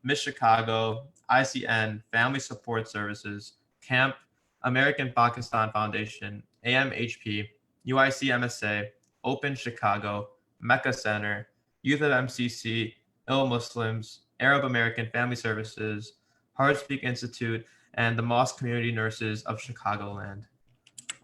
Miss Chicago, ICN, Family Support Services, CAMP, American Pakistan Foundation, AMHP, UIC MSA, Open Chicago, Mecca Center, Youth of MCC, Ill Muslims, Arab American Family Services, HeartSpeak Institute, and the Mosque Community Nurses of Chicagoland.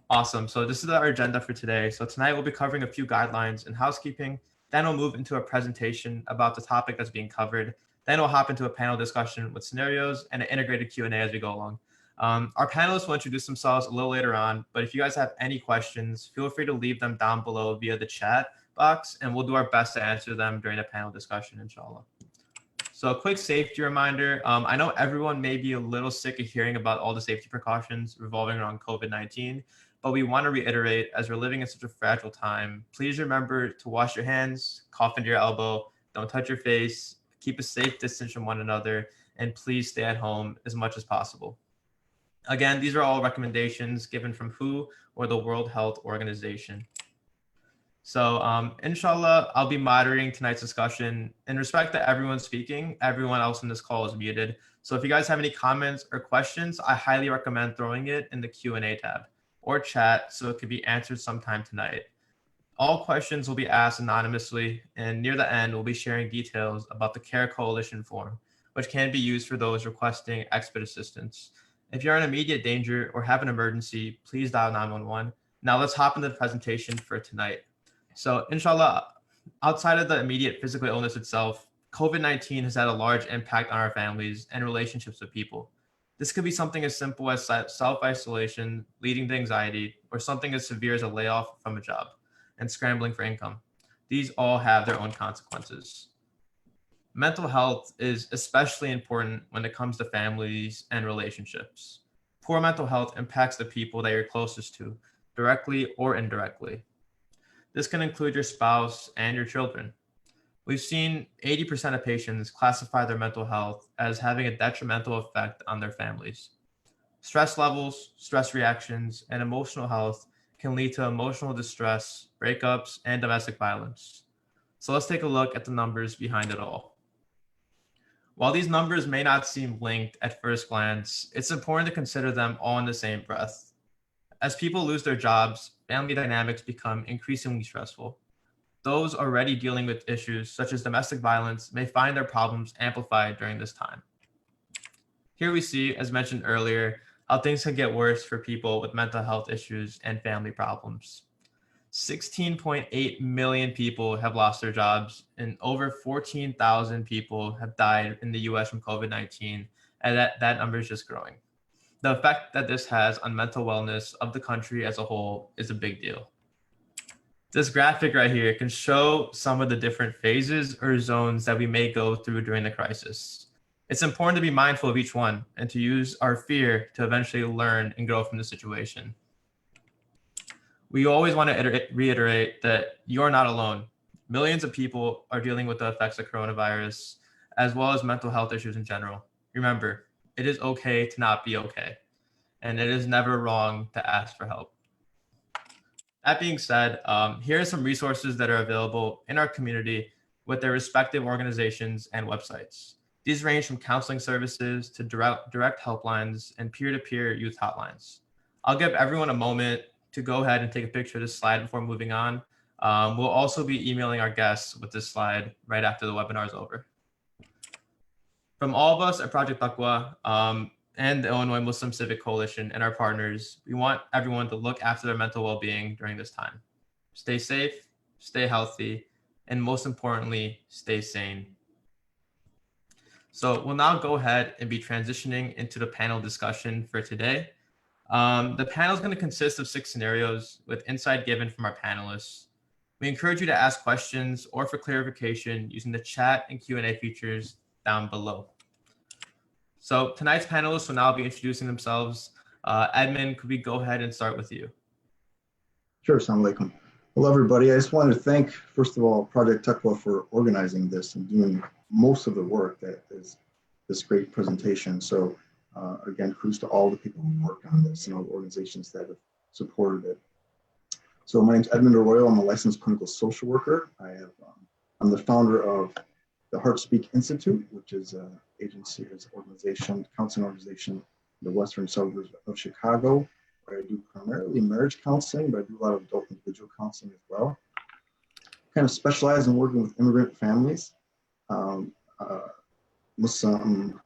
Awesome. So this is our agenda for today. So tonight we'll be covering a few guidelines and housekeeping. Then we'll move into a presentation about the topic that's being covered. Then we'll hop into a panel discussion with scenarios and an integrated Q&A as we go along. Our panelists will introduce themselves a little later on, but if you guys have any questions, feel free to leave them down below via the chat box, and we'll do our best to answer them during the panel discussion, inshallah. So a quick safety reminder. I know everyone may be a little sick of hearing about all the safety precautions revolving around COVID-19, but we want to reiterate, as we're living in such a fragile time, please remember to wash your hands, cough into your elbow, don't touch your face, keep a safe distance from one another, and please stay at home as much as possible. Again, these are all recommendations given from WHO or the World Health Organization. So inshallah, I'll be moderating tonight's discussion. In respect to everyone speaking, everyone else in this call is muted. So if you guys have any comments or questions, I highly recommend throwing it in the Q&A tab or chat so it could be answered sometime tonight. All questions will be asked anonymously, and near the end, we'll be sharing details about the CARE Coalition form, which can be used for those requesting expert assistance. If you're in immediate danger or have an emergency, please dial 911. Now let's hop into the presentation for tonight. So inshallah, outside of the immediate physical illness itself, COVID-19 has had a large impact on our families and relationships with people. This could be something as simple as self-isolation, leading to anxiety, or something as severe as a layoff from a job and scrambling for income. These all have their own consequences. Mental health is especially important when it comes to families and relationships. Poor mental health impacts the people that you're closest to, directly or indirectly. This can include your spouse and your children. We've seen 80% of patients classify their mental health as having a detrimental effect on their families. Stress levels, stress reactions, and emotional health can lead to emotional distress, breakups, and domestic violence. So let's take a look at the numbers behind it all. While these numbers may not seem linked at first glance, it's important to consider them all in the same breath. As people lose their jobs, family dynamics become increasingly stressful. Those already dealing with issues such as domestic violence may find their problems amplified during this time. Here we see, as mentioned earlier, how things can get worse for people with mental health issues and family problems. 16.8 million people have lost their jobs, and over 14,000 people have died in the US from COVID-19, and that number is just growing. The effect that this has on mental wellness of the country as a whole is a big deal. This graphic right here can show some of the different phases or zones that we may go through during the crisis. It's important to be mindful of each one and to use our fear to eventually learn and grow from the situation. We always want to reiterate that you're not alone. Millions of people are dealing with the effects of coronavirus, as well as mental health issues in general. Remember, it is okay to not be okay, and it is never wrong to ask for help. That being said, here are some resources that are available in our community with their respective organizations and websites. These range from counseling services to direct helplines and peer-to-peer youth hotlines. I'll give everyone a moment to go ahead and take a picture of this slide before moving on. We'll also be emailing our guests with this slide right after the webinar is over. From all of us at Project Taqwa and the Illinois Muslim Civic Coalition and our partners, we want everyone to look after their mental well-being during this time. Stay safe, stay healthy, and most importantly, stay sane. So we'll now go ahead and be transitioning into the panel discussion for today. The panel is going to consist of 6 scenarios with insight given from our panelists. We encourage you to ask questions or for clarification using the chat and Q&A features down below. So tonight's panelists will now be introducing themselves. Edmund, could we go ahead and start with you? Sure, assalamu alaikum. Hello, everybody. I just wanted to thank, first of all, Project Taqwa for organizing this and doing most of the work that is this great presentation. So again, kudos to all the people who worked on this and all the organizations that have supported it. So my name is Edmund Arroyo. I'm a licensed clinical social worker. I'm the founder of the HeartSpeak Institute, which is an agency, organization, counseling organization in the western suburbs of Chicago, where I do primarily marriage counseling, but I do a lot of adult individual counseling as well. Kind of specialize in working with immigrant families, Muslim,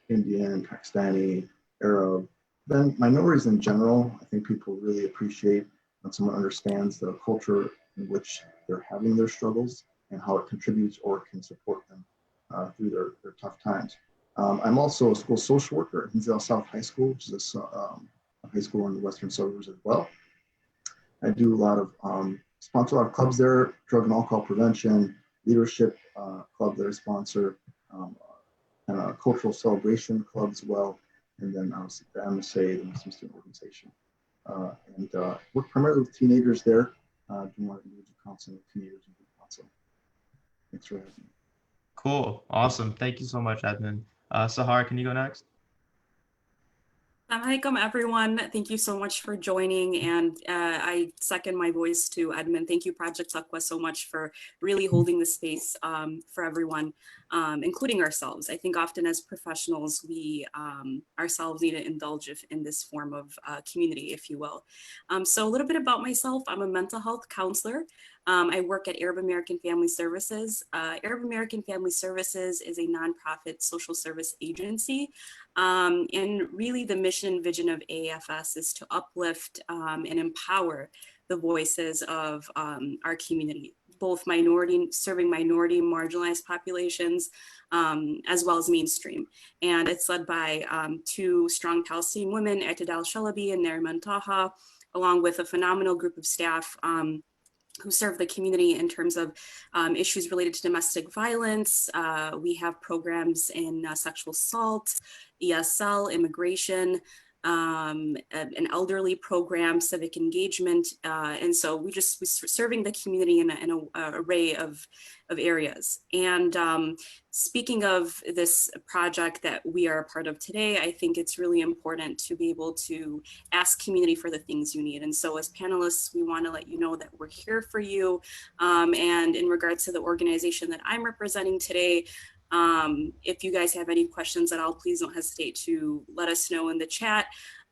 Indian, Pakistani, Arab, then minorities in general. I think people really appreciate when someone understands the culture in which they're having their struggles and how it contributes or can support them through their tough times. I'm also a school social worker at Hinsdale South High School, which is a high school in the western suburbs as well. I do a lot of, sponsor a lot of clubs there, drug and alcohol prevention, leadership club that I sponsor, and a cultural celebration club as well, and then obviously the MSA, the Muslim Student Organization. And work primarily with teenagers there, doing a lot of individual counseling with teenagers and group counseling. Thanks for having me. Cool. Awesome. Thank you so much, Edmund. Sahar, can you go next? Assalamualaikum, everyone. Thank you so much for joining. And I second my voice to Edmund. Thank you, Project Taqwa, so much for really holding the space for everyone, including ourselves. I think often as professionals, we ourselves need to indulge in this form of community, if you will. So a little bit about myself. I'm a mental health counselor. I work at Arab American Family Services. Arab American Family Services is a nonprofit social service agency. And really the mission and vision of AAFS is to uplift and empower the voices of our community, both serving minority marginalized populations, as well as mainstream. And it's led by two strong Palestinian women, Atadal Shalabi and Nariman Taha, along with a phenomenal group of staff who serve the community in terms of issues related to domestic violence. We have programs in sexual assault, ESL, immigration, an elderly program, civic engagement. And so we're serving the community in an array of areas. And speaking of this project that we are a part of today, I think it's really important to be able to ask community for the things you need. And so as panelists, we want to let you know that we're here for you. And in regards to the organization that I'm representing today, if you guys have any questions at all, please don't hesitate to let us know in the chat.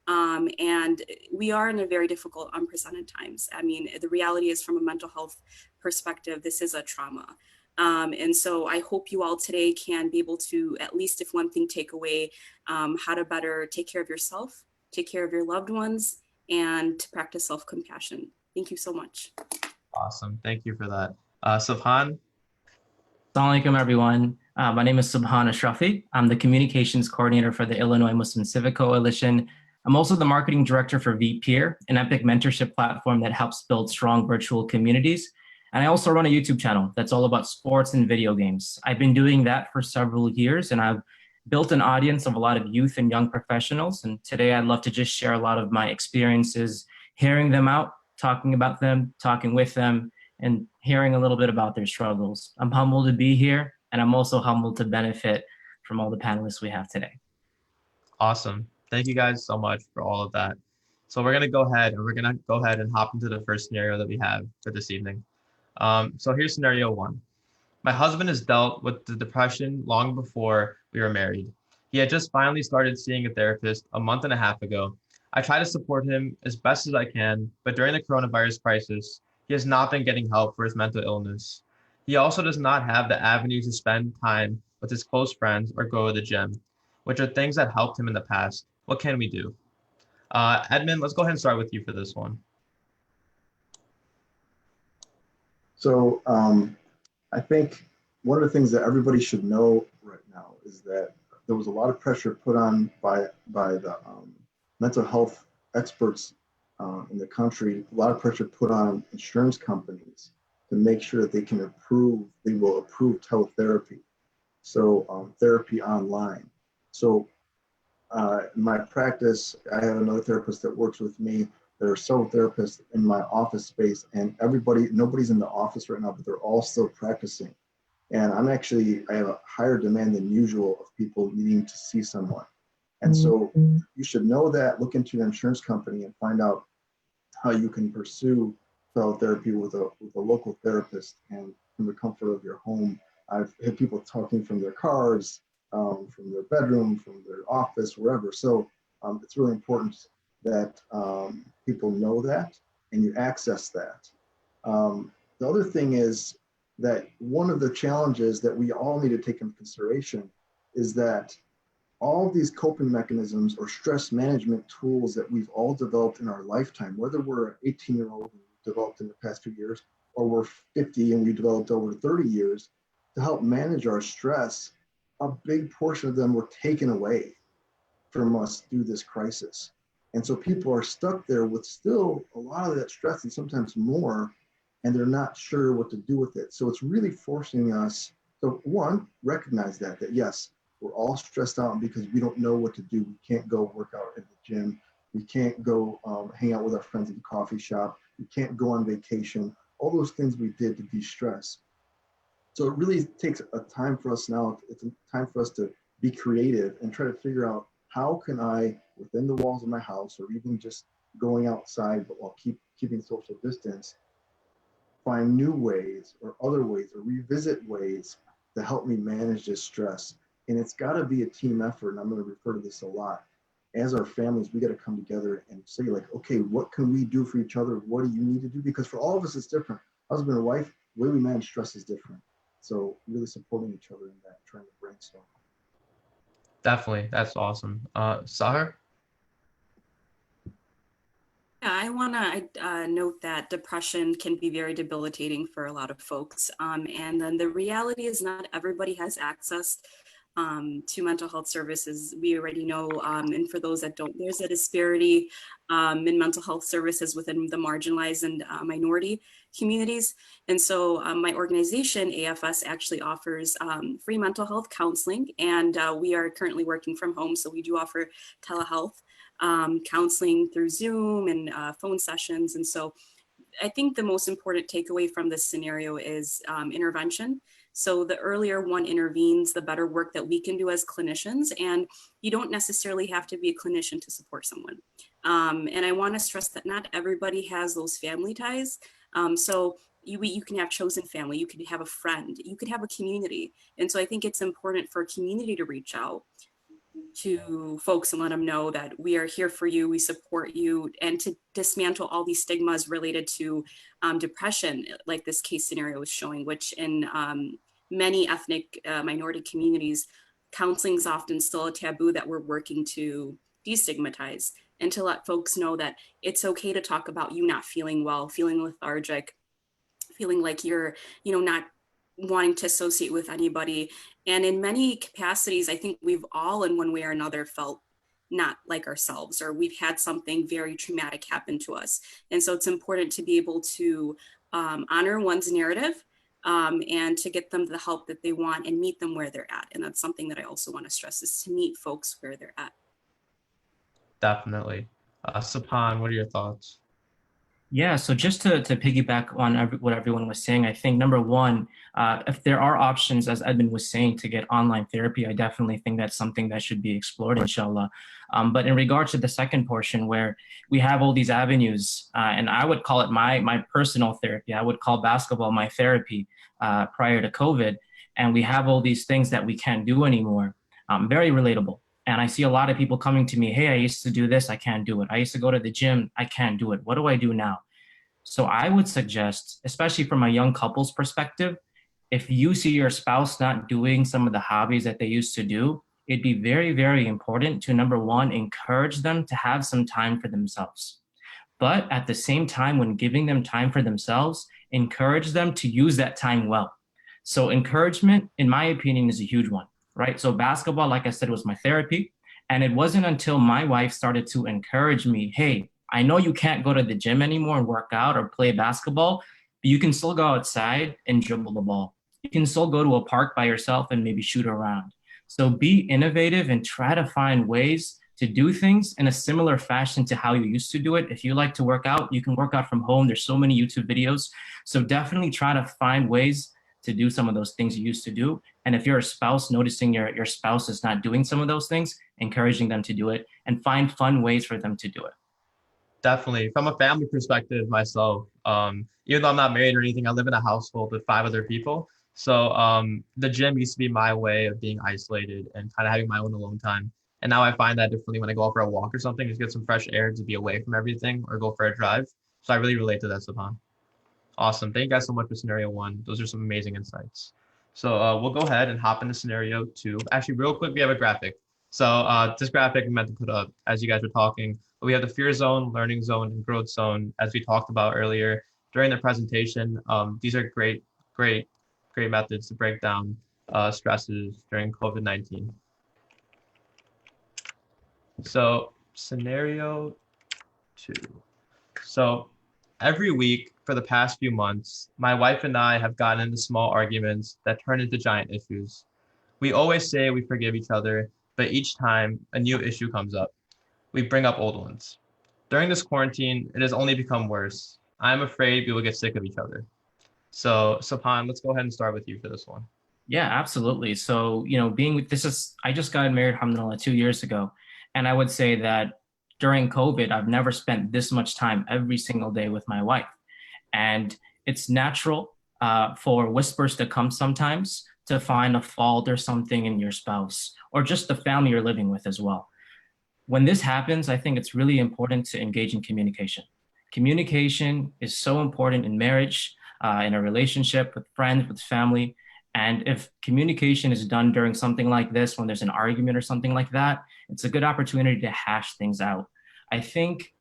And we are in a very difficult, unprecedented times. I mean, the reality is from a mental health perspective, this is a trauma. And so I hope you all today can be able to, at least if one thing, take away how to better take care of yourself, take care of your loved ones, and to practice self-compassion. Thank you so much. Awesome. Thank you for that. Subhaan? Assalamualaikum, everyone. My name is Subhaan Ashrafi. I'm the communications coordinator for the Illinois Muslim Civic Coalition. I'm also the marketing director for VPeer, an epic mentorship platform that helps build strong virtual communities. And I also run a YouTube channel that's all about sports and video games. I've been doing that for several years, and I've built an audience of a lot of youth and young professionals. And today I'd love to just share a lot of my experiences, hearing them out, talking about them, talking with them, and hearing a little bit about their struggles. I'm humbled to be here, and I'm also humbled to benefit from all the panelists we have today. Awesome. Thank you guys so much for all of that. So we're going to go ahead and hop into the first scenario that we have for this evening. So here's scenario one. My husband has dealt with the depression long before we were married. He had just finally started seeing a therapist a month and a half ago. I try to support him as best as I can, but during the coronavirus crisis, he has not been getting help for his mental illness. He also does not have the avenue to spend time with his close friends or go to the gym, which are things that helped him in the past. What can we do? Edmund, let's go ahead and start with you for this one. So I think one of the things that everybody should know right now is that there was a lot of pressure put on by the mental health experts in the country, a lot of pressure put on insurance companies to make sure that they will approve teletherapy. So therapy online. So in my practice, I have another therapist that works with me. There are several therapists in my office space, and nobody's in the office right now, but they're all still practicing. And I have a higher demand than usual of people needing to see someone. And so you should know that, look into your insurance company and find out how you can pursue teletherapy with a local therapist and from the comfort of your home I've had people talking from their cars, from their bedroom, from their office, wherever. So it's really important that people know that and you access that. The other thing is that one of the challenges that we all need to take into consideration is that all these coping mechanisms or stress management tools that we've all developed in our lifetime, whether we're an 18-year-old who developed in the past few years, or we're 50 and we developed over 30 years to help manage our stress, a big portion of them were taken away from us through this crisis. And so people are stuck there with still a lot of that stress and sometimes more, and they're not sure what to do with it. So it's really forcing us to, one, recognize that yes, we're all stressed out because we don't know what to do. We can't go work out at the gym. We can't go hang out with our friends at the coffee shop. We can't go on vacation. All those things we did to de-stress. So it really takes a time for us now. It's a time for us to be creative and try to figure out how can I, within the walls of my house, or even just going outside, but while keeping social distance, find new ways or other ways or revisit ways to help me manage this stress. And it's got to be a team effort. And I'm going to refer to this a lot. As our families, we got to come together and say, like, okay, what can we do for each other? What do you need to do? Because for all of us, it's different. Husband and wife, the way we manage stress is different. So really supporting each other in that, trying to brainstorm. Definitely. That's awesome. Sahar? Yeah, I want to note that depression can be very debilitating for a lot of folks. And then the reality is not everybody has access to mental health services. We already know, and for those that don't, there's a disparity in mental health services within the marginalized and minority communities. And so my organization, AFS, actually offers free mental health counseling, and we are currently working from home. So we do offer telehealth counseling through Zoom and phone sessions. And so I think the most important takeaway from this scenario is intervention. So the earlier one intervenes, the better work that we can do as clinicians. And you don't necessarily have to be a clinician to support someone. And I want to stress that not everybody has those family ties. So you can have chosen family, you could have a friend, you could have a community. And so I think it's important for a community to reach out to folks and let them know that we are here for you, we support you, and to dismantle all these stigmas related to depression, like this case scenario is showing, which in many ethnic minority communities, counseling is often still a taboo that we're working to destigmatize, and to let folks know that it's okay to talk about you not feeling well, feeling lethargic, feeling like you're, not wanting to associate with anybody. And in many capacities, I think we've all in one way or another felt not like ourselves, or we've had something very traumatic happen to us. And so it's important to be able to honor one's narrative and to get them the help that they want and meet them where they're at. And that's something that I also want to stress, is to meet folks where they're at. Definitely. Subhaan, what are your thoughts? Yeah, so just to piggyback on what everyone was saying, I think number one, if there are options, as Edmund was saying, to get online therapy, I definitely think that's something that should be explored, inshallah. But in regards to the second portion, where we have all these avenues, and I would call it my personal therapy, I would call basketball my therapy prior to COVID, and we have all these things that we can't do anymore. Very relatable. And I see a lot of people coming to me, hey, I used to do this, I can't do it. I used to go to the gym, I can't do it. What do I do now? So I would suggest, especially from a young couple's perspective, if you see your spouse not doing some of the hobbies that they used to do, it'd be very, very important to, number one, encourage them to have some time for themselves. But at the same time, when giving them time for themselves, encourage them to use that time well. So encouragement, in my opinion, is a huge one. Right? So basketball, like I said, was my therapy. And it wasn't until my wife started to encourage me, hey, I know you can't go to the gym anymore and work out or play basketball, but you can still go outside and dribble the ball. You can still go to a park by yourself and maybe shoot around. So be innovative and try to find ways to do things in a similar fashion to how you used to do it. If you like to work out, you can work out from home. There's so many YouTube videos. So definitely try to find ways to do some of those things you used to do. And if you're a spouse, noticing your spouse is not doing some of those things, encouraging them to do it and find fun ways for them to do it. Definitely. From a family perspective myself, even though I'm not married or anything, I live in a household with 5 other people. So the gym used to be my way of being isolated and kind of having my own alone time. And now I find that differently when I go out for a walk or something, just get some fresh air to be away from everything or go for a drive. So I really relate to that, Subhaan. Awesome. Thank you guys so much for scenario one. Those are some amazing insights. So we'll go ahead and hop into scenario two. Actually, real quick, we have a graphic. So this graphic we meant to put up as you guys were talking. But we have the fear zone, learning zone, and growth zone, as we talked about earlier during the presentation. These are great methods to break down stresses during COVID-19. So scenario two. So every week for the past few months, my wife and I have gotten into small arguments that turn into giant issues. We always say we forgive each other, but each time a new issue comes up, we bring up old ones. During this quarantine, it has only become worse. I'm afraid we will get sick of each other. So, Subhaan, let's go ahead and start with you for this one. Yeah, absolutely. So, being with I just got married, alhamdulillah, 2 years ago. And I would say that during COVID, I've never spent this much time every single day with my wife. And it's natural for whispers to come sometimes to find a fault or something in your spouse or just the family you're living with as well. When this happens, I think it's really important to engage in communication. Communication is so important in marriage, in a relationship with friends, with family. And if communication is done during something like this, when there's an argument or something like that, it's a good opportunity to hash things out. I think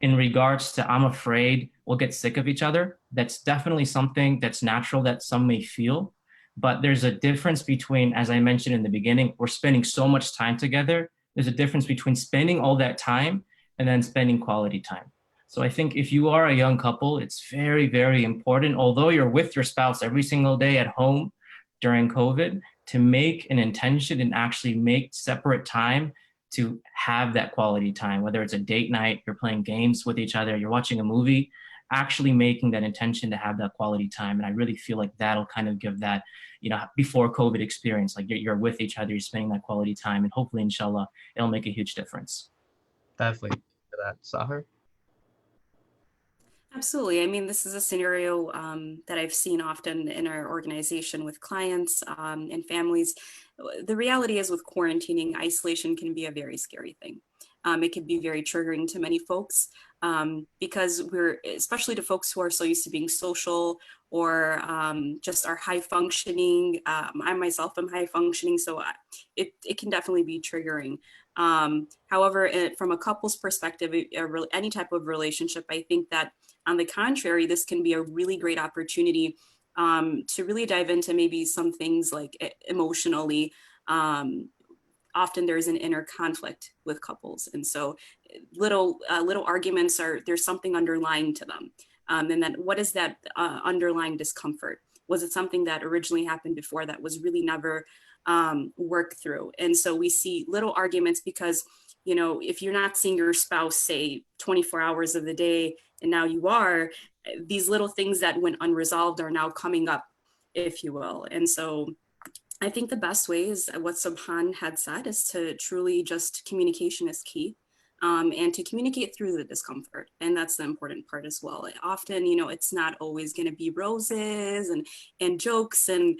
in regards to I'm afraid we'll get sick of each other, that's definitely something that's natural that some may feel. But there's a difference between, as I mentioned in the beginning, we're spending so much time together. There's a difference between spending all that time and then spending quality time. So I think if you are a young couple, it's very, very important, although you're with your spouse every single day at home during COVID, to make an intention and actually make separate time to have that quality time, whether it's a date night, you're playing games with each other, you're watching a movie, actually making that intention to have that quality time. And I really feel like that'll kind of give that, before COVID experience, like you're with each other, you're spending that quality time, and hopefully, inshallah, it'll make a huge difference. Definitely for that. Sahar? Absolutely. I mean, this is a scenario that I've seen often in our organization with clients and families. The reality is with quarantining, isolation can be a very scary thing. It can be very triggering to many folks because especially to folks who are so used to being social or just are high functioning. I myself am high functioning, so it can definitely be triggering. However, from a couple's perspective, any type of relationship, I think that on the contrary, this can be a really great opportunity to really dive into maybe some things like emotionally. Often there's an inner conflict with couples. And so little arguments there's something underlying to them. And then what is that underlying discomfort? Was it something that originally happened before that was really never worked through? And so we see little arguments because, if you're not seeing your spouse, say 24 hours of the day, and now you are, these little things that went unresolved are now coming up, if you will. And so I think the best way is what Subhaan had said, is to truly just communication is key. And to communicate through the discomfort. And that's the important part as well. Often, it's not always going to be roses and jokes and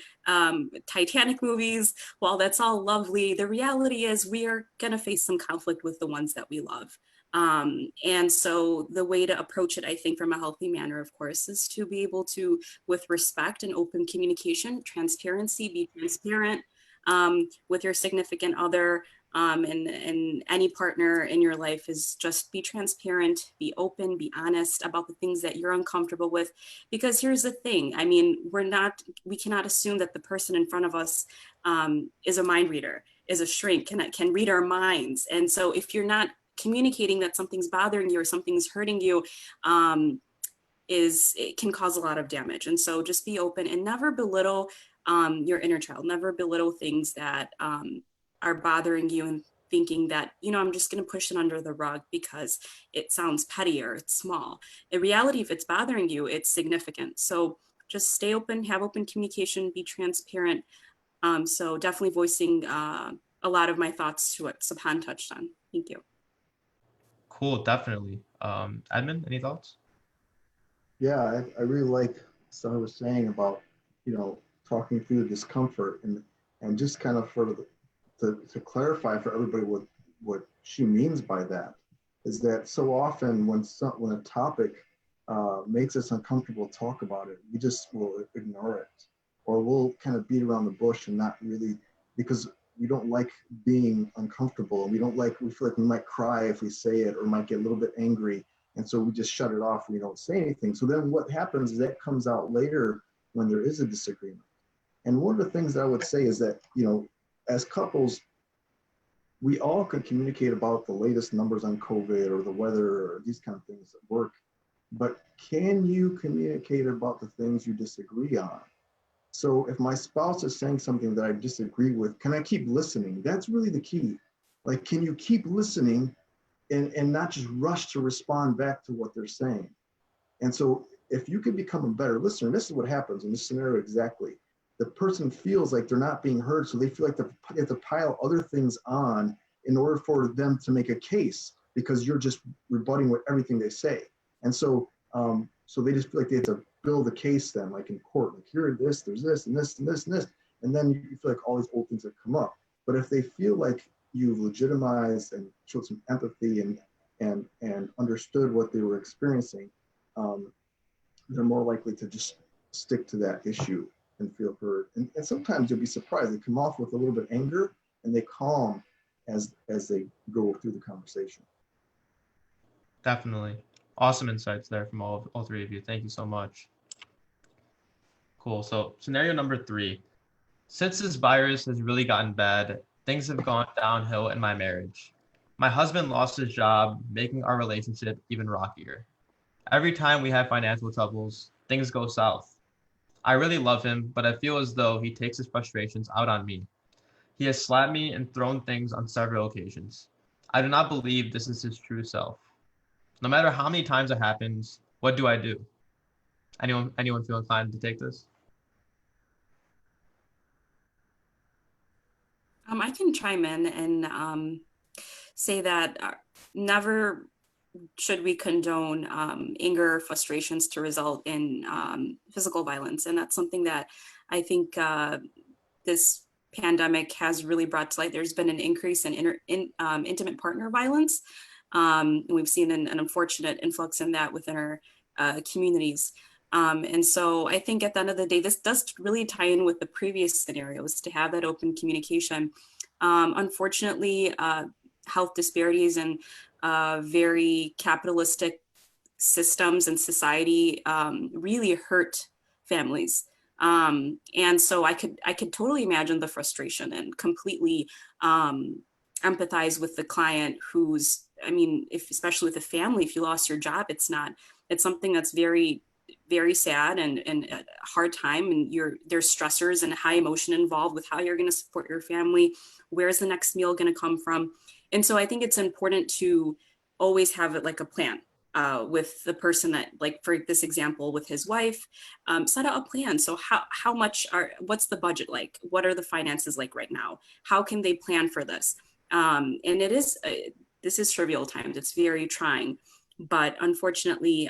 Titanic movies. While that's all lovely, the reality is we are going to face some conflict with the ones that we love. And so the way to approach it, I think, from a healthy manner, of course, is to be able to, with respect and open communication, transparency, be transparent with your significant other. And any partner in your life, is just be transparent, be open, be honest about the things that you're uncomfortable with. Because here's the thing, I mean, we cannot assume that the person in front of us is a mind reader, is a shrink, can read our minds. And so if you're not communicating that something's bothering you or something's hurting you, it can cause a lot of damage. And so just be open and never belittle your inner child, never belittle things that are bothering you and thinking that, I'm just going to push it under the rug because it sounds petty or it's small. In reality, if it's bothering you, it's significant. So just stay open, have open communication, be transparent. So definitely voicing a lot of my thoughts to what Subhaan touched on. Thank you. Cool, definitely. Edmund, any thoughts? Yeah, I really like what Sahar was saying about, talking through the discomfort and just kind of to clarify for everybody what she means by that is that so often when a topic makes us uncomfortable to talk about it, we just will ignore it, or we'll kind of beat around the bush and not really, because we don't like being uncomfortable, and we feel like we might cry if we say it, or might get a little bit angry, and so we just shut it off. We don't say anything. So then what happens is that comes out later when there is a disagreement. And one of the things that I would say is that, as couples, we all can communicate about the latest numbers on COVID or the weather or these kind of things at work, but can you communicate about the things you disagree on? So if my spouse is saying something that I disagree with, can I keep listening? That's really the key. Like, can you keep listening and not just rush to respond back to what they're saying? And so if you can become a better listener, this is what happens in this scenario exactly. The person feels like they're not being heard, so they feel like they have to pile other things on in order for them to make a case, because you're just rebutting with everything they say. And so so they just feel like they have to build a case then, like in court, like here, there's this and this and this and this. And then you feel like all these old things have come up. But if they feel like you've legitimized and showed some empathy and understood what they were experiencing, they're more likely to just stick to that issue and feel heard. And sometimes you'll be surprised. They come off with a little bit of anger and they calm as they go through the conversation. Definitely. Awesome insights there from all three of you. Thank you so much. Cool. So scenario number 3. Since this virus has really gotten bad, things have gone downhill in my marriage. My husband lost his job, making our relationship even rockier. Every time we have financial troubles, things go south. I really love him, but I feel as though he takes his frustrations out on me. He has slapped me and thrown things on several occasions. I do not believe this is his true self. No matter how many times it happens, what do I do? Anyone feel inclined to take this? I can chime in and say that never should we condone anger or frustrations to result in physical violence. And that's something that I think this pandemic has really brought to light. There's been an increase in intimate partner violence. And we've seen an unfortunate influx in that within our communities. And so I think at the end of the day, this does really tie in with the previous scenarios, to have that open communication. Unfortunately, health disparities and very capitalistic systems and society really hurt families. And so I could totally imagine the frustration and completely empathize with the client who's, especially with a family, if you lost your job, it's something that's very, very sad and a hard time. And there's stressors and high emotion involved with how you're going to support your family. Where's the next meal going to come from? And so I think it's important to always have it like a plan with the person that, like for this example, with his wife, set out a plan. So what's the budget like? What are the finances like right now? How can they plan for this? And this is trivial times. It's very trying, but unfortunately,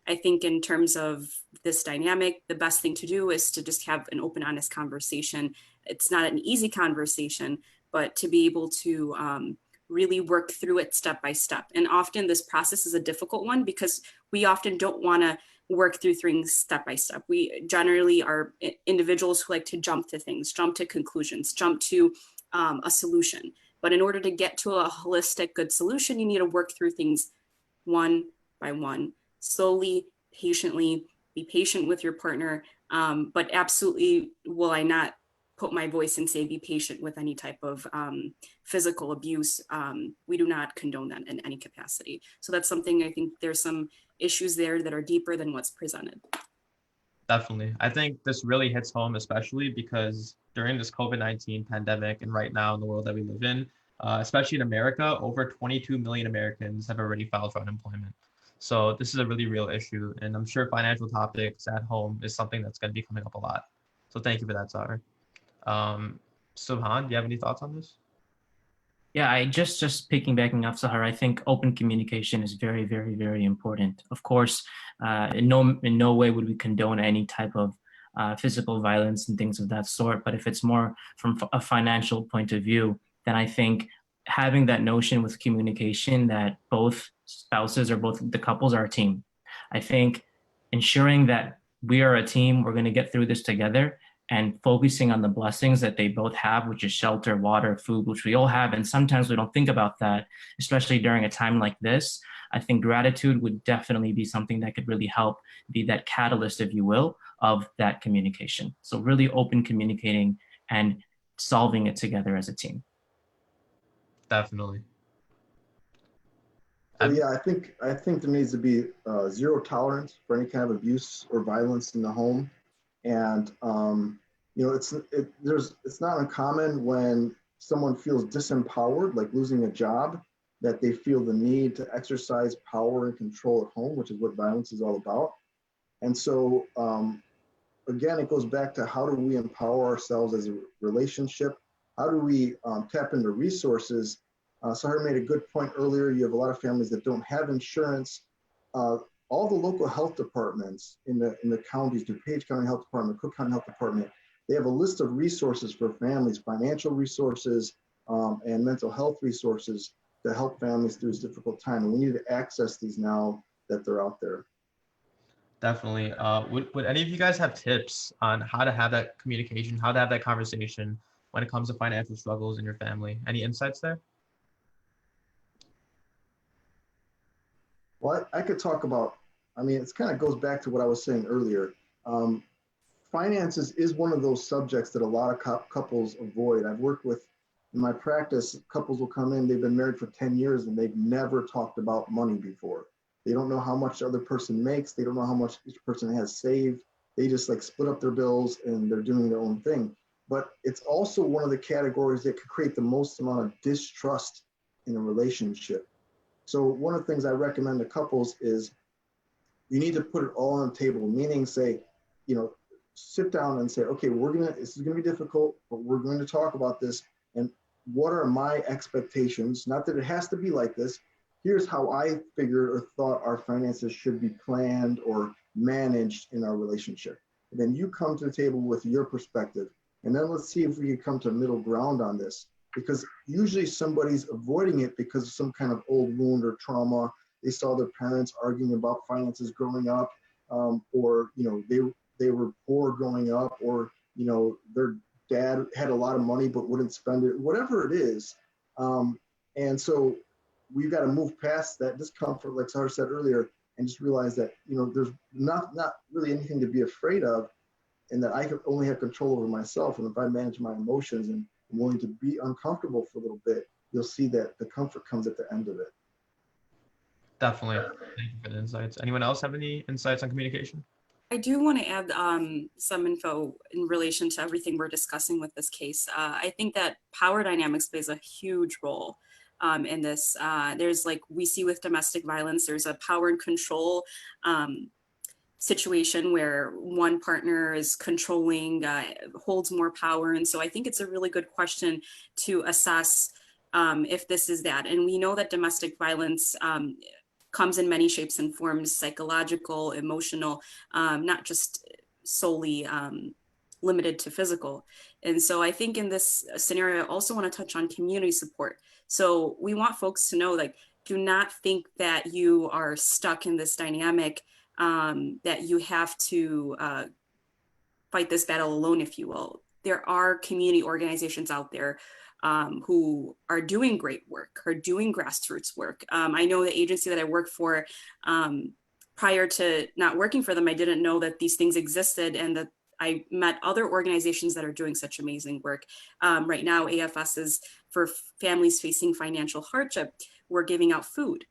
I think in terms of this dynamic, the best thing to do is to just have an open, honest conversation. It's not an easy conversation, but to be able to really work through it step by step. And often this process is a difficult one because we often don't want to work through things step by step. We generally are individuals who like to jump to things, jump to conclusions, jump to a solution. But in order to get to a holistic, good solution, you need to work through things one by one, slowly, patiently. Be patient with your partner. But absolutely, will I not put my voice and say be patient with any type of physical abuse. We do not condone that in any capacity. So that's something, I think there's some issues there that are deeper than what's presented. Definitely. I think this really hits home, especially because during this COVID-19 pandemic and right now in the world that we live in, especially in America, over 22 million Americans have already filed for unemployment. So this is a really real issue. And I'm sure financial topics at home is something that's going to be coming up a lot. So thank you for that, Sahar. Subhaan, do you have any thoughts on this? Yeah, I just piggybacking off Sahar, I think open communication is very, very, very important. Of course, in no way would we condone any type of physical violence and things of that sort. But if it's more from a financial point of view, then I think having that notion with communication that both spouses or both the couples are a team. I think ensuring that we are a team, we're going to get through this together, and focusing on the blessings that they both have, which is shelter, water, food, which we all have. And sometimes we don't think about that, especially during a time like this. I think gratitude would definitely be something that could really help be that catalyst, if you will, of that communication. So really open communicating and solving it together as a team. Definitely. So yeah, I think there needs to be zero tolerance for any kind of abuse or violence in the home, and you know, it's not uncommon when someone feels disempowered, like losing a job, that they feel the need to exercise power and control at home, which is what violence is all about. And so again, it goes back to how do we empower ourselves as a relationship? How do we tap into resources? Sahar made a good point earlier. You have a lot of families that don't have insurance. All the local health departments in the counties, DuPage County Health Department, Cook County Health Department, they have a list of resources for families, financial resources, and mental health resources to help families through this difficult time. And we need to access these now that they're out there. Definitely. Would any of you guys have tips on how to have that communication, how to have that conversation when it comes to financial struggles in your family? Any insights there? Well, I could talk about, I mean, it kind of goes back to what I was saying earlier. Finances is one of those subjects that a lot of couples avoid. I've worked with, in my practice, couples will come in, they've been married for 10 years and they've never talked about money before. They don't know how much the other person makes. They don't know how much each person has saved. They just like split up their bills and they're doing their own thing. But it's also one of the categories that could create the most amount of distrust in a relationship. So one of the things I recommend to couples is you need to put it all on the table, meaning say, you know, sit down and say, okay, this is gonna be difficult, but we're going to talk about this. And what are my expectations? Not that it has to be like this. Here's how I figured or thought our finances should be planned or managed in our relationship. And then you come to the table with your perspective. And then let's see if we can come to a middle ground on this. Because usually somebody's avoiding it because of some kind of old wound or trauma. They saw their parents arguing about finances growing up, or you know, they were poor growing up, or you know, their dad had a lot of money but wouldn't spend it, whatever it is. And so we've got to move past that discomfort, like Sahar said earlier, and just realize that, you know, there's not really anything to be afraid of, and that I can only have control over myself. And if I manage my emotions and I'm willing to be uncomfortable for a little bit, you'll see that the comfort comes at the end of it. Definitely. Thank you for the insights. Anyone else have any insights on communication? I do want to add some info in relation to everything we're discussing with this case. I think that power dynamics plays a huge role in this. There's, like we see with domestic violence, there's a power and control situation where one partner is controlling, holds more power. And so I think it's a really good question to assess if this is that. And we know that domestic violence comes in many shapes and forms: psychological, emotional, not just solely limited to physical. And so I think in this scenario, I also want to touch on community support. So we want folks to know, like, do not think that you are stuck in this dynamic, that you have to fight this battle alone, if you will. There are community organizations out there who are doing great work, are doing grassroots work. I know the agency that I work for, prior to not working for them, I didn't know that these things existed, and that I met other organizations that are doing such amazing work. Right now, AFS is for families facing financial hardship. We're giving out food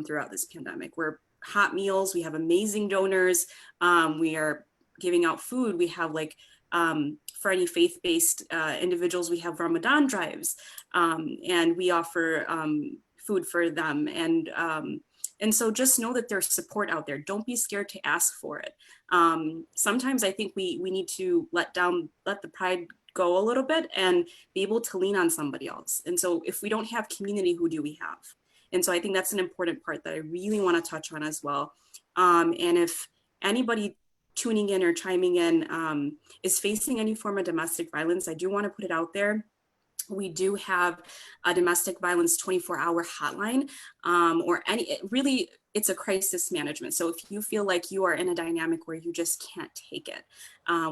throughout this pandemic. We're hot meals. We have amazing donors. We are giving out food. We have, like, for any faith-based individuals, we have Ramadan drives, and we offer food for them. And so just know that there's support out there. Don't be scared to ask for it. Sometimes I think we need to let the pride go a little bit and be able to lean on somebody else. And so if we don't have community, who do we have? And so I think that's an important part that I really want to touch on as well. And if anybody tuning in or chiming in is facing any form of domestic violence, I do want to put it out there. We do have a domestic violence 24-hour hotline, or really, it's a crisis management. So if you feel like you are in a dynamic where you just can't take it,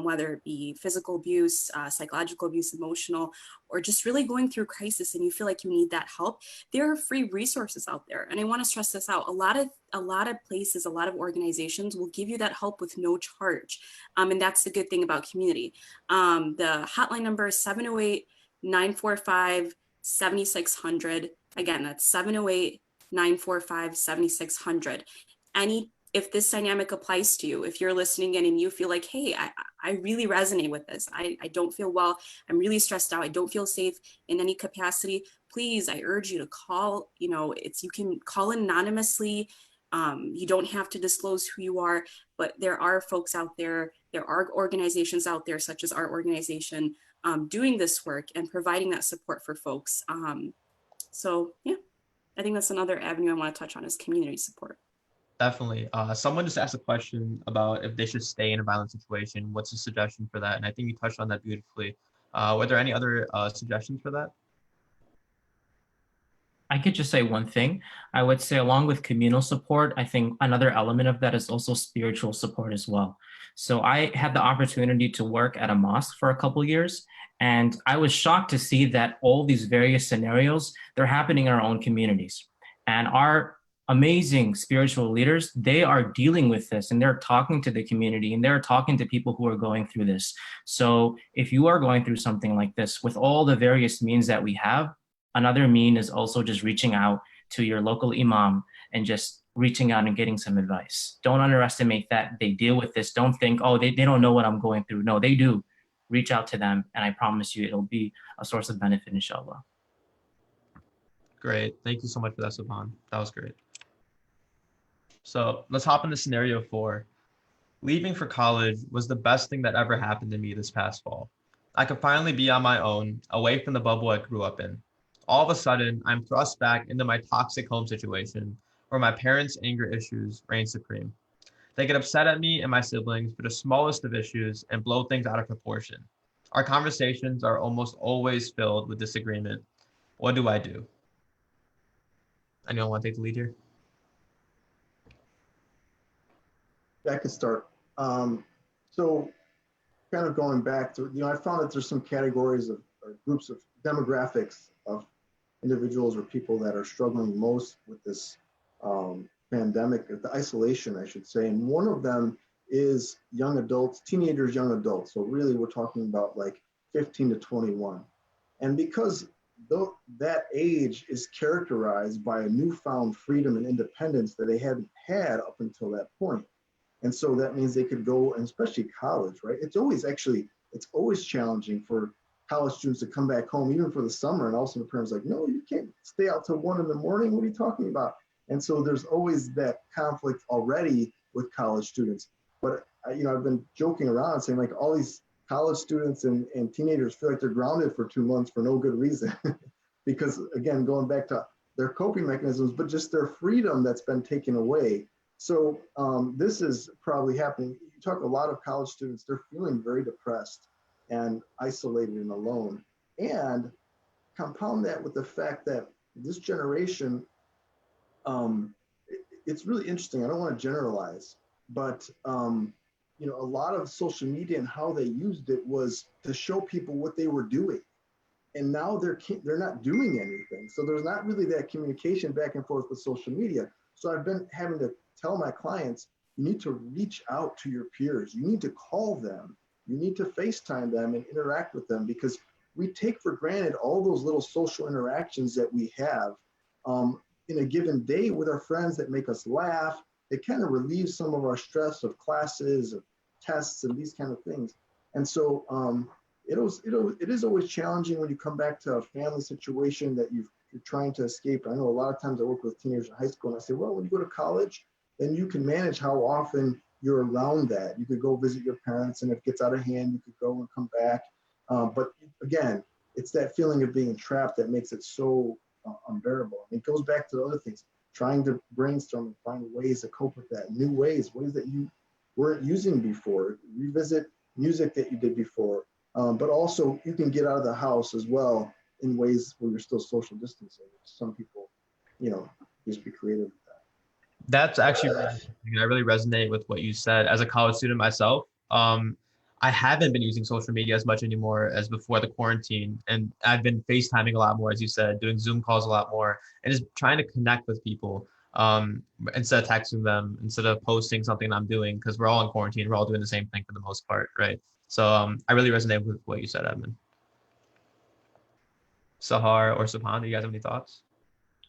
whether it be physical abuse, psychological abuse, emotional, or just really going through crisis and you feel like you need that help, there are free resources out there. And I want to stress this out. A lot of places, a lot of organizations will give you that help with no charge. And that's the good thing about community. The hotline number is 708-945-7600. Again, that's 708-945-7600. If this dynamic applies to you, if you're listening in and you feel like, hey, I really resonate with this. I don't feel well. I'm really stressed out. I don't feel safe in any capacity. Please, I urge you to call. You can call anonymously. You don't have to disclose who you are, but there are folks out there. There are organizations out there, such as our organization, doing this work and providing that support for folks. So yeah, I think that's another avenue I want to touch on is community support. Definitely. Someone just asked a question about if they should stay in a violent situation. What's a suggestion for that? And I think you touched on that beautifully. Were there any other suggestions for that? I could just say one thing. I would say along with communal support, I think another element of that is also spiritual support as well. So I had the opportunity to work at a mosque for a couple years, and I was shocked to see that all these various scenarios, they're happening in our own communities. And our amazing spiritual leaders, they are dealing with this and they're talking to the community and they're talking to people who are going through this. So if you are going through something like this, with all the various means that we have, another mean is also just reaching out to your local imam and just reaching out and getting some advice. Don't underestimate that they deal with this. Don't think, oh, they don't know what I'm going through. No, they do. Reach out to them, and I promise you it'll be a source of benefit, inshallah. Great. Thank you so much for that, Subhaan. That was great. So let's hop into scenario 4. Leaving for college was the best thing that ever happened to me this past fall. I could finally be on my own, away from the bubble I grew up in. All of a sudden, I'm thrust back into my toxic home situation where my parents' anger issues reign supreme. They get upset at me and my siblings for the smallest of issues and blow things out of proportion. Our conversations are almost always filled with disagreement. What do I do? Anyone want to take the lead here? I could start. So kind of going back to, I found that there's some categories of or groups of demographics of individuals or people that are struggling most with this pandemic, the isolation, I should say. And one of them is young adults, teenagers, young adults. So really we're talking about like 15 to 21. And because that age is characterized by a newfound freedom and independence that they hadn't had up until that point. And so that means they could go, and especially college, right? It's always challenging for college students to come back home, even for the summer. And also the parents like, no, you can't stay out till 1 a.m. What are you talking about? And so there's always that conflict already with college students. But I've been joking around saying like all these college students and teenagers feel like they're grounded for 2 months for no good reason. Because again, going back to their coping mechanisms, but just their freedom that's been taken away. So this is probably happening. You talk to a lot of college students, they're feeling very depressed and isolated and alone. And compound that with the fact that this generation, it's really interesting. I don't want to generalize, but a lot of social media and how they used it was to show people what they were doing. And now they're not doing anything. So there's not really that communication back and forth with social media. So I've been having to tell my clients, you need to reach out to your peers. You need to call them. You need to FaceTime them and interact with them, because we take for granted all those little social interactions that we have in a given day with our friends that make us laugh. It kind of relieves some of our stress of classes, of tests, and these kind of things. And so it is always challenging when you come back to a family situation that you're trying to escape. I know a lot of times I work with teenagers in high school, and I say, well, when you go to college, then you can manage how often you're around that. You could go visit your parents, and if it gets out of hand, you could go and come back. But again, it's that feeling of being trapped that makes it so unbearable. And it goes back to the other things, trying to brainstorm and find ways to cope with that, new ways that you weren't using before. Revisit music that you did before, but also you can get out of the house as well in ways where you're still social distancing. Some people, just be creative with that. That's actually really interesting. I really resonate with what you said. As a college student myself, I haven't been using social media as much anymore as before the quarantine. And I've been FaceTiming a lot more, as you said, doing Zoom calls a lot more, and just trying to connect with people instead of texting them, instead of posting something I'm doing, because we're all in quarantine. We're all doing the same thing for the most part, right? So I really resonate with what you said, Edmund. Sahar or Subhaan, do you guys have any thoughts?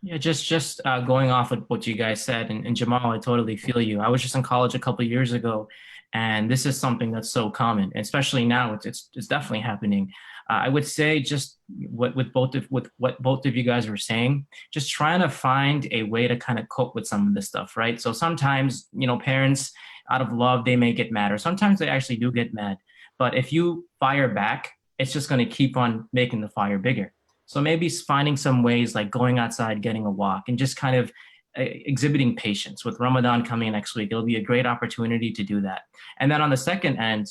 Yeah, just going off of what you guys said, and Jamaal, I totally feel you. I was just in college a couple of years ago, and this is something that's so common, especially now. It's definitely happening. I would say just with what both of you guys were saying, just trying to find a way to kind of cope with some of this stuff, right? So sometimes, parents out of love, they may get mad, or sometimes they actually do get mad. But if you fire back, it's just going to keep on making the fire bigger. So maybe finding some ways like going outside, getting a walk, and just kind of exhibiting patience. With Ramadan coming next week, it'll be a great opportunity to do that. And then on the second end,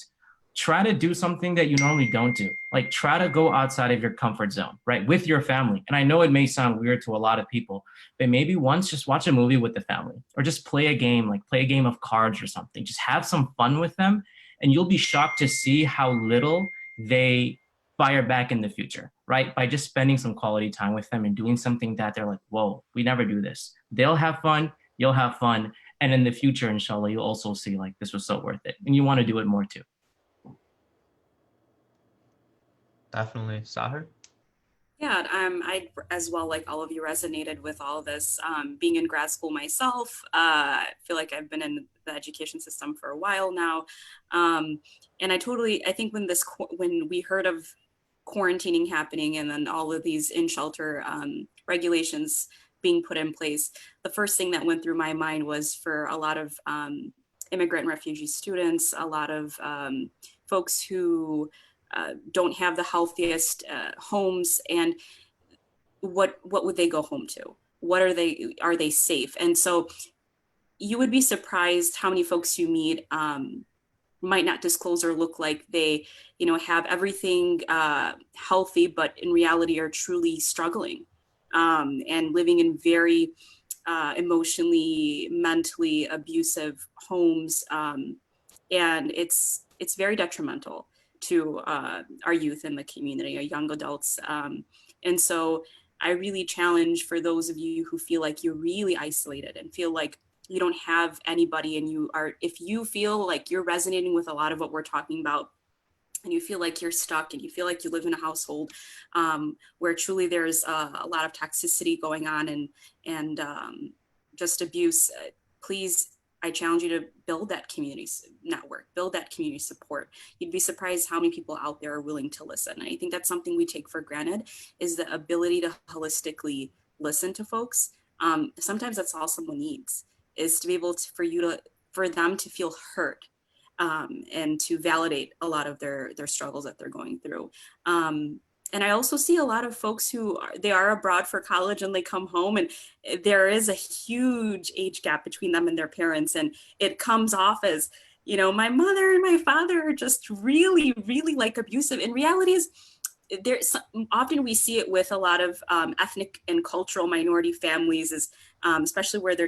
try to do something that you normally don't do. Like try to go outside of your comfort zone, right? With your family. And I know it may sound weird to a lot of people, but maybe once just watch a movie with the family, or just play a game of cards or something. Just have some fun with them, and you'll be shocked to see how little they fire back in the future, right? By just spending some quality time with them and doing something that they're like, whoa, we never do this. They'll have fun, you'll have fun. And in the future, inshallah, you'll also see like this was so worth it. And you want to do it more too. Definitely. Sahar? Yeah, I as well, like all of you, resonated with all this. Being in grad school myself, I feel like I've been in the education system for a while now. And I think when we heard of quarantining happening and then all of these in-shelter regulations being put in place, the first thing that went through my mind was for a lot of immigrant and refugee students, a lot of folks who don't have the healthiest homes, and what would they go home to? Are they safe? And so you would be surprised how many folks you meet might not disclose or look like they, have everything healthy, but in reality are truly struggling and living in very emotionally, mentally abusive homes. And it's very detrimental to our youth in the community, our young adults. And so I really challenge for those of you who feel like you're really isolated and feel like you don't have anybody, and if you feel like you're resonating with a lot of what we're talking about, and you feel like you're stuck, and you feel like you live in a household where truly there's a lot of toxicity going on and just abuse, please, I challenge you to build that community network, build that community support. You'd be surprised how many people out there are willing to listen. And I think that's something we take for granted, is the ability to holistically listen to folks. Sometimes that's all someone needs, is to be able to, for them to feel heard and to validate a lot of their struggles that they're going through. And I also see a lot of folks they are abroad for college and they come home, and there is a huge age gap between them and their parents. And it comes off as, my mother and my father are just really, really like abusive. In reality is, often we see it with a lot of ethnic and cultural minority families, is especially where their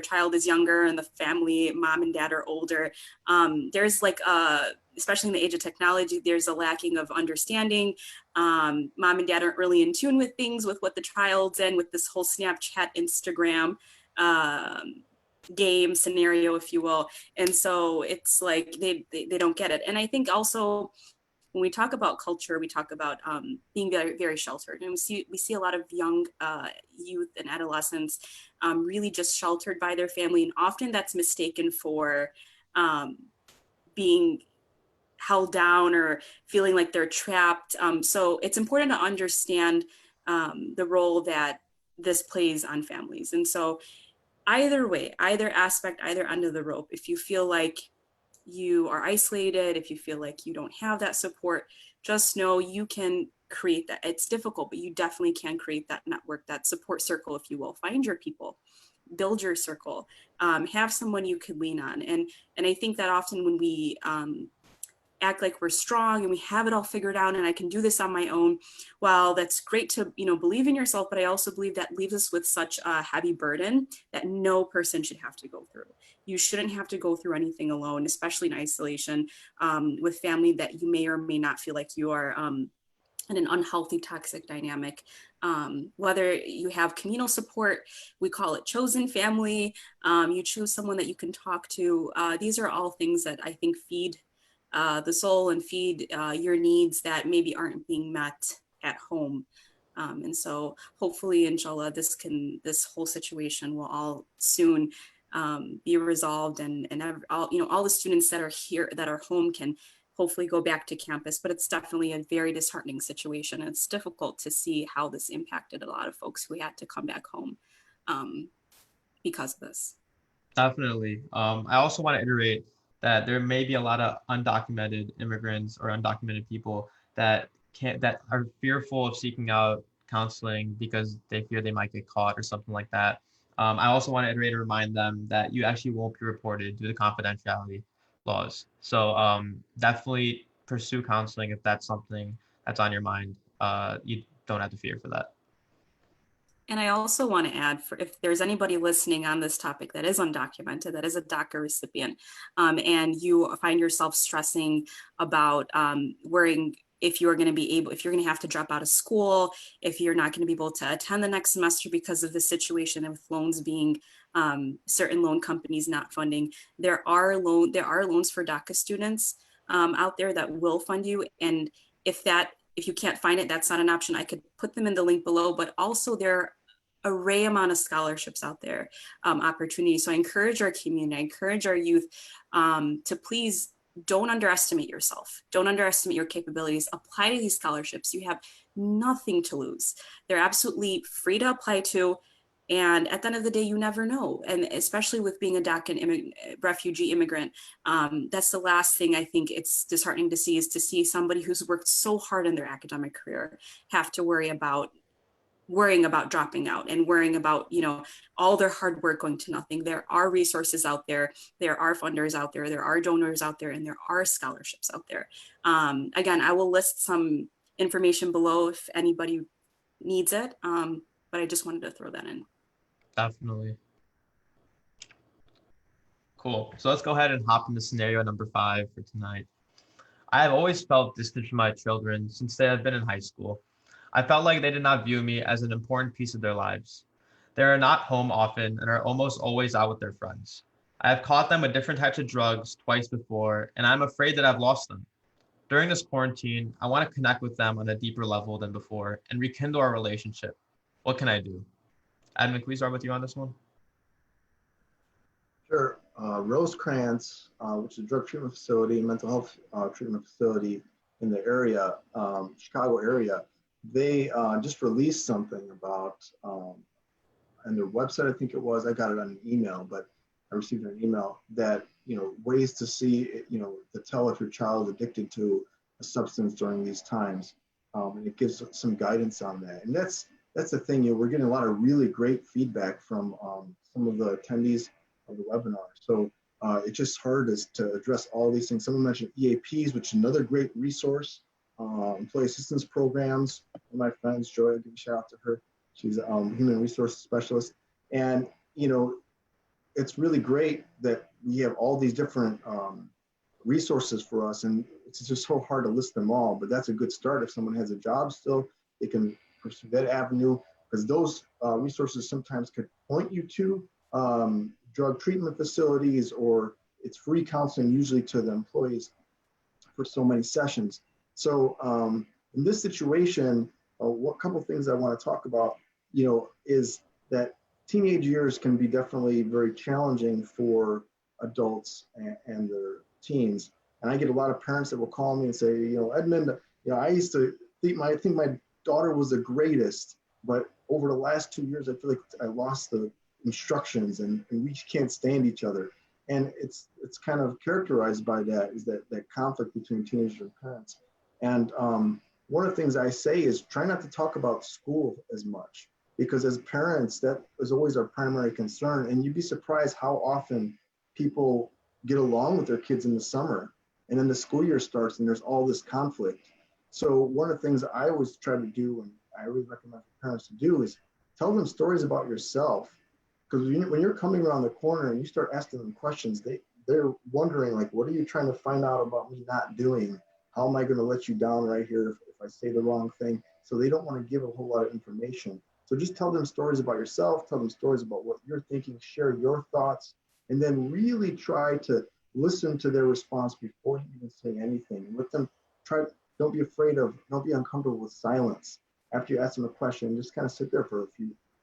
child is younger and the family, mom and dad, are older. There's like especially in the age of technology, there's a lacking of understanding. Mom and dad aren't really in tune with things, with what the child's in, with this whole Snapchat, Instagram game scenario, if you will. And so it's like they don't get it. And I think also, when we talk about culture, we talk about being very, very sheltered, and we see a lot of young youth and adolescents really just sheltered by their family, and often that's mistaken for being held down or feeling like they're trapped. So it's important to understand the role that this plays on families. And so either way, either aspect, either end of the rope, if you feel like you are isolated, if you feel like you don't have that support, just know you can create that. It's difficult, but you definitely can create that network, that support circle, if you will. Find your people, build your circle, have someone you could lean on. And I think that often when we act like we're strong and we have it all figured out and I can do this on my own, well, that's great to, believe in yourself, but I also believe that leaves us with such a heavy burden that no person should have to go through. You shouldn't have to go through anything alone, especially in isolation, with family that you may or may not feel like you are in an unhealthy, toxic dynamic. Whether you have communal support, we call it chosen family, you choose someone that you can talk to. These are all things that I think feed the soul and feed your needs that maybe aren't being met at home. And so hopefully, inshallah, this whole situation will all soon be resolved, and all the students that are here, that are home, can hopefully go back to campus. But it's definitely a very disheartening situation. It's difficult to see how this impacted a lot of folks who had to come back home because of this. Definitely. I also want to iterate that there may be a lot of undocumented immigrants or undocumented people that are fearful of seeking out counseling because they fear they might get caught or something like that. I also want to iterate and remind them that you actually won't be reported due to confidentiality laws. So definitely pursue counseling if that's something that's on your mind. You don't have to fear for that. And I also want to add, for if there's anybody listening on this topic that is undocumented, that is a DACA recipient, and you find yourself stressing about worrying if you're going to have to drop out of school, if you're not going to be able to attend the next semester because of the situation with loans being certain loan companies not funding, there are loans for DACA students out there that will fund you. And if you can't find it, that's not an option. I could put them in the link below, but also there are array amount of scholarships out there, opportunities. So I encourage our community, I encourage our youth to please don't underestimate yourself. Don't underestimate your capabilities. Apply to these scholarships. You have nothing to lose. They're absolutely free to apply to. And at the end of the day, you never know. And especially with being a DACA refugee immigrant, that's the last thing I think it's disheartening to see, is to see somebody who's worked so hard in their academic career have to worrying about dropping out and worrying about, all their hard work going to nothing. There are resources out there. There are funders out there. There are donors out there, and there are scholarships out there. Again, I will list some information below if anybody needs it. But I just wanted to throw that in. Definitely. Cool. So let's go ahead and hop into scenario number 5 for tonight. I have always felt distant from my children since they have been in high school. I felt like they did not view me as an important piece of their lives. They are not home often and are almost always out with their friends. I have caught them with different types of drugs twice before, and I'm afraid that I've lost them. During this quarantine, I want to connect with them on a deeper level than before and rekindle our relationship. What can I do? Edmund, can we start with you on this one? Sure. Rosecrans, which is a drug treatment facility, mental health treatment facility in the area, Chicago area, they just released something about, on their website, I think it was, I got it on an email, but I received an email that, ways to see, to tell if your child is addicted to a substance during these times. And it gives some guidance on that. And that's the thing, we're getting a lot of really great feedback from some of the attendees of the webinar. So it's just hard to address all these things. Someone mentioned EAPs, which is another great resource. Employee assistance programs. One of my friends, Joy, I'll give a shout out to her. She's a human resource specialist. And, it's really great that we have all these different resources for us. And it's just so hard to list them all, but that's a good start. If someone has a job still, they can pursue that avenue, because those resources sometimes could point you to drug treatment facilities, or it's free counseling usually to the employees for so many sessions. So in this situation, what couple things I want to talk about, is that teenage years can be definitely very challenging for adults and their teens. And I get a lot of parents that will call me and say, Edmund, I used to think my daughter was the greatest, but over the last 2 years, I feel like I lost the instructions and we can't stand each other. And it's kind of characterized by that, is that conflict between teenagers and parents. And one of the things I say is try not to talk about school as much, because as parents, that is always our primary concern. And you'd be surprised how often people get along with their kids in the summer, and then the school year starts and there's all this conflict. So one of the things I always try to do, and I always recommend for parents to do, is tell them stories about yourself. Because when you're coming around the corner and you start asking them questions, they're wondering, like, what are you trying to find out about me not doing? How am I going to let you down right here if I say the wrong thing? So they don't want to give a whole lot of information. So just tell them stories about yourself, tell them stories about what you're thinking, share your thoughts, and then really try to listen to their response before you even say anything. And let them don't be uncomfortable with silence. After you ask them a question, just kind of sit there for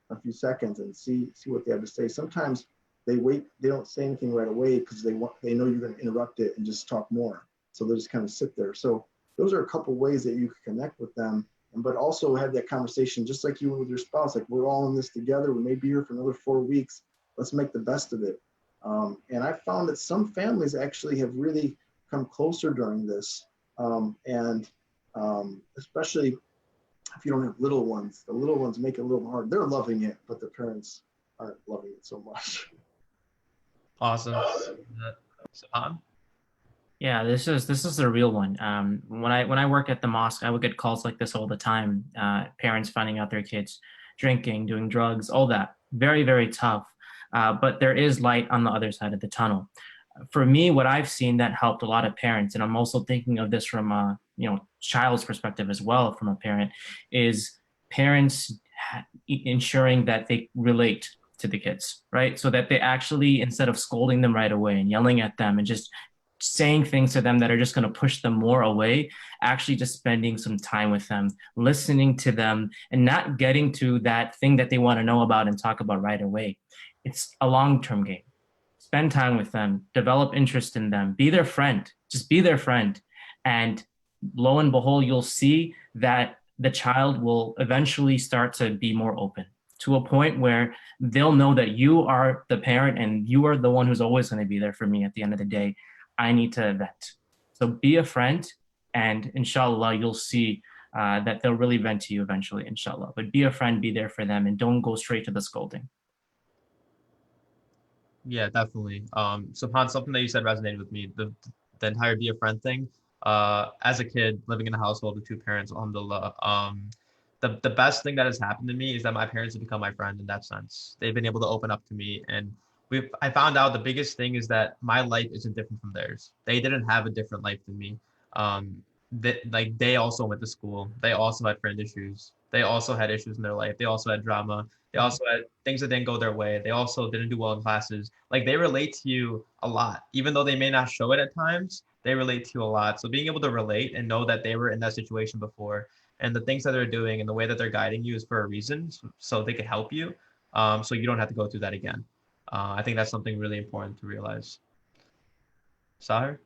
a few seconds and see what they have to say. Sometimes they wait, they don't say anything right away because they know you're going to interrupt it and just talk more. So they'll just kind of sit there. So those are a couple ways that you can connect with them, but also have that conversation just like you would with your spouse. Like, we're all in this together. We may be here for another 4 weeks. Let's make the best of it. And I found that some families actually have really come closer during this. Especially if you don't have little ones, the little ones make it a little hard. They're loving it, but the parents aren't loving it so much. Awesome. Subhaan? Yeah, this is the real one. When I work at the mosque, I would get calls like this all the time. Parents finding out their kids drinking, doing drugs, all that. Very, very tough. But there is light on the other side of the tunnel. For me, what I've seen that helped a lot of parents, and I'm also thinking of this from a child's perspective as well, from a parent, is parents ensuring that they relate to the kids, right? So that they actually, instead of scolding them right away and yelling at them and just saying things to them that are just going to push them more away, actually just spending some time with them, listening to them, and not getting to that thing that they want to know about and talk about right away. It's a long-term game. Spend time with them, develop interest in them, be their friend, just be their friend. And lo and behold, you'll see that the child will eventually start to be more open to a point where they'll know that you are the parent and you are the one who's always going to be there for me at the end of the day. I need to vent. So be a friend, and inshallah, you'll see that they'll really vent to you eventually, inshallah. But be a friend, be there for them, and don't go straight to the scolding. Yeah, definitely. Subhaan, something that you said resonated with me. The entire be a friend thing. As a kid living in a household with two parents, alhamdulillah, the best thing that has happened to me is that my parents have become my friend in that sense. They've been able to open up to me, and I found out the biggest thing is that my life isn't different from theirs. They didn't have a different life than me. They also went to school. They also had friend issues. They also had issues in their life. They also had drama. They also had things that didn't go their way. They also didn't do well in classes. Like, they relate to you a lot, even though they may not show it at times. They relate to you a lot. So being able to relate and know that they were in that situation before, and the things that they're doing and the way that they're guiding you is for a reason, so they can help you, so you don't have to go through that again. I think that's something really important to realize. Sahar?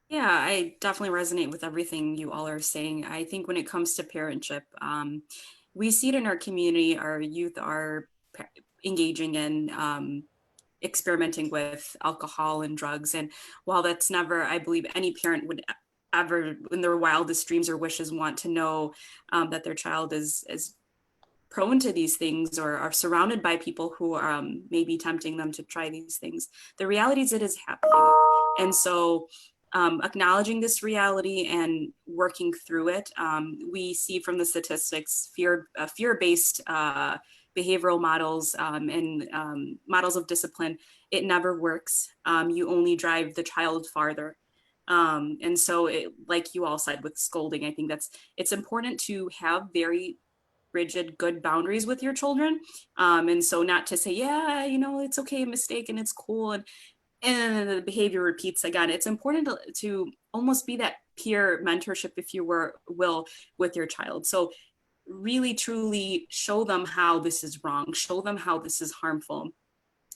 Yeah, I definitely resonate with everything you all are saying. I think when it comes to parentship, we see it in our community. Our youth are engaging in experimenting with alcohol and drugs. And while that's never, I believe, any parent would ever, in their wildest dreams or wishes, want to know that their child is prone to these things or are surrounded by people who may be tempting them to try these things. The reality is it is happening. And so acknowledging this reality and working through it, we see from the statistics, fear-based behavioral models and models of discipline, it never works. You only drive the child farther. And so like you all said with scolding, I think it's important to have very rigid, good boundaries with your children. And so not to say, yeah, it's okay, a mistake, and it's cool. And the behavior repeats again. It's important to almost be that peer mentorship, if you will, with your child. So really, truly show them how this is wrong, show them how this is harmful,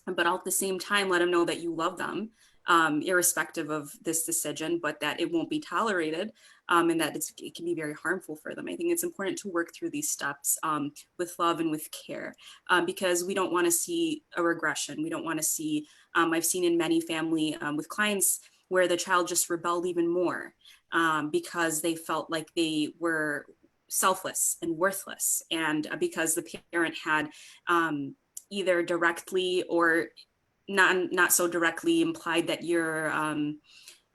but at the same time, let them know that you love them, irrespective of this decision, but that it won't be tolerated, and that it can be very harmful for them. I think it's important to work through these steps with love and with care, because we don't want to see a regression. We don't want to see, I've seen in many family with clients where the child just rebelled even more because they felt like they were selfless and worthless, and because the parent had either directly or not so directly implied that you're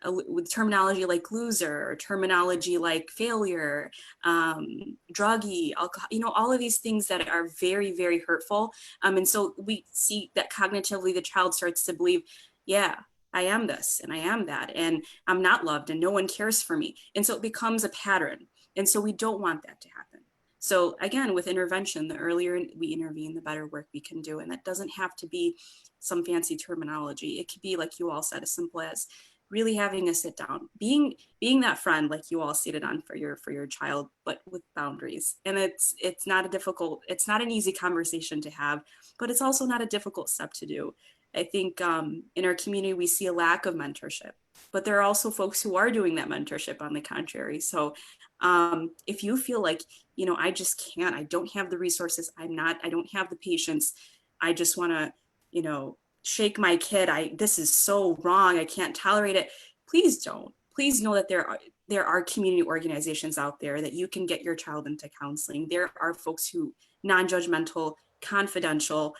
with terminology like loser, or terminology like failure, druggy, alcohol, all of these things that are very, very hurtful. And so we see that cognitively the child starts to believe, yeah, I am this and I am that, and I'm not loved and no one cares for me. And so it becomes a pattern. And so we don't want that to happen. So again, with intervention, the earlier we intervene, the better work we can do. And that doesn't have to be some fancy terminology. It could be, like you all said, as simple as really having a sit down, being that friend, like you all stated on for your child, but with boundaries. And it's not an easy conversation to have, but it's also not a difficult step to do. I think in our community, we see a lack of mentorship, but there are also folks who are doing that mentorship on the contrary. So if you feel like, I just can't, I don't have the resources, I don't have the patience, I just want to, shake my kid, this is so wrong, I can't tolerate it. Please don't. Please know that there are community organizations out there that you can get your child into counseling. There are folks who non-judgmental, confidential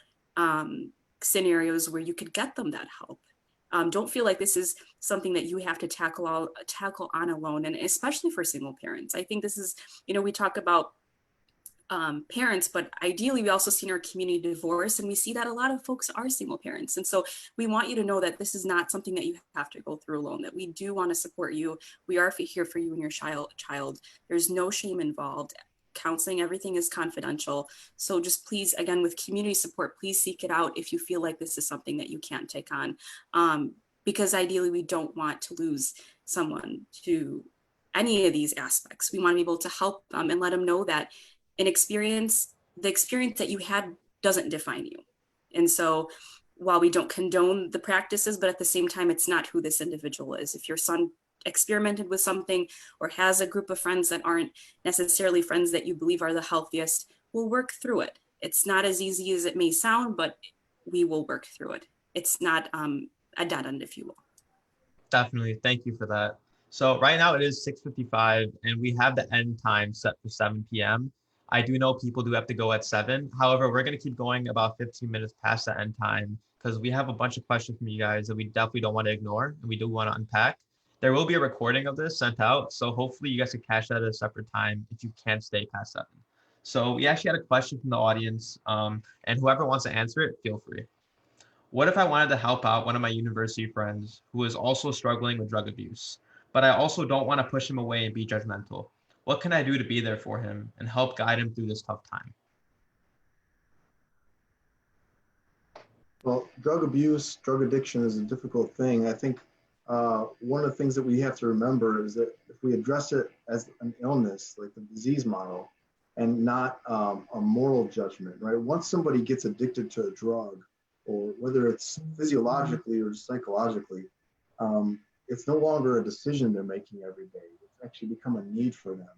scenarios where you could get them that help. Don't feel like this is something that you have to tackle on alone, and especially for single parents. I think this is, we talk about parents, but ideally we also see in our community divorce, and we see that a lot of folks are single parents. And so we want you to know that this is not something that you have to go through alone, that we do want to support you. We are here for you and your child. There's no shame involved. Counseling, everything is confidential. So just please, again, with community support, please seek it out if you feel like this is something that you can't take on. Because ideally we don't want to lose someone to any of these aspects. We want to be able to help them and let them know that the experience that you had doesn't define you. And so while we don't condone the practices, but at the same time, it's not who this individual is. If your son experimented with something or has a group of friends that aren't necessarily friends that you believe are the healthiest, we'll work through it. It's not as easy as it may sound, but we will work through it. It's not a dead end, if you will. Definitely. Thank you for that. So right now it is 6:55 and we have the end time set for 7 p.m. I do know people do have to go at 7. However, we're going to keep going about 15 minutes past the end time because we have a bunch of questions from you guys that we definitely don't want to ignore and we do want to unpack. There will be a recording of this sent out, so hopefully you guys can catch that at a separate time if you can't stay past 7. So we actually had a question from the audience, and whoever wants to answer it, feel free. What if I wanted to help out one of my university friends who is also struggling with drug abuse, but I also don't want to push him away and be judgmental? What can I do to be there for him and help guide him through this tough time? Well, drug abuse, drug addiction is a difficult thing. I think one of the things that we have to remember is that if we address it as an illness, like the disease model, and not a moral judgment, right? Once somebody gets addicted to a drug, or whether it's physiologically or psychologically, it's no longer a decision they're making every day. It's actually become a need for them.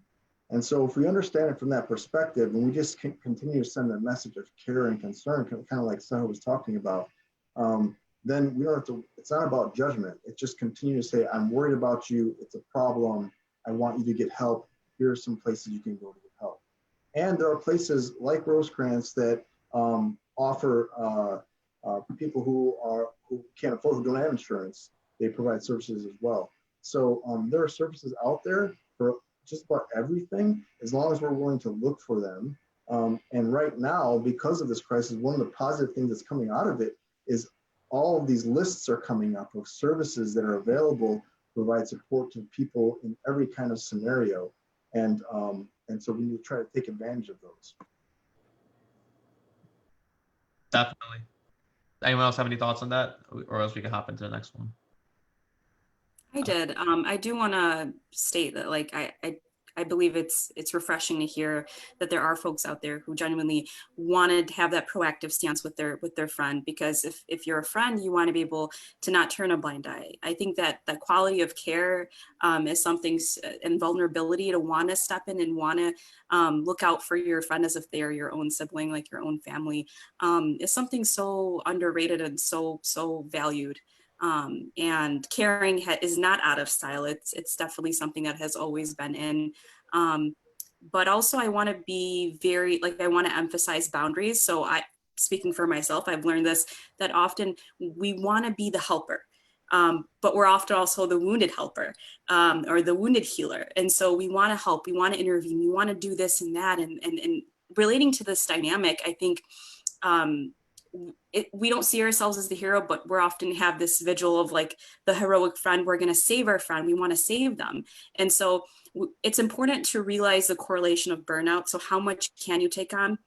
And so if we understand it from that perspective, and we just continue to send a message of care and concern, kind of like Sahar was talking about, then we don't have to, it's not about judgment. It just continue to say, I'm worried about you. It's a problem. I want you to get help. Here are some places you can go to get help. And there are places like Rosecrans that offer people who can't afford, who don't have insurance. They provide services as well. So there are services out there for just about everything, as long as we're willing to look for them. And right now, because of this crisis, one of the positive things that's coming out of it is all of these lists are coming up of services that are available to provide support to people in every kind of scenario. And so we need to try to take advantage of those. Definitely. Anyone else have any thoughts on that? Or else we can hop into the next one. I did. I do want to state that, like, I believe it's refreshing to hear that there are folks out there who genuinely wanted to have that proactive stance with their friend, because if you're a friend, you want to be able to not turn a blind eye. I think that quality of care is something, and vulnerability to want to step in and want to look out for your friend as if they are your own sibling, like your own family, is something so underrated and so valued. And caring is not out of style. It's definitely something that has always been in. but also I want to be very, like, I want to emphasize boundaries. So speaking for myself, I've learned this, that often we want to be the helper. But we're often also the wounded helper, or the wounded healer. And so we want to help, we want to intervene, we want to do this and that. And relating to this dynamic, I think we don't see ourselves as the hero, but we're often have this vigil of like the heroic friend. We're going to save our friend. We want to save them. And so it's important to realize the correlation of burnout. So how much can you take on,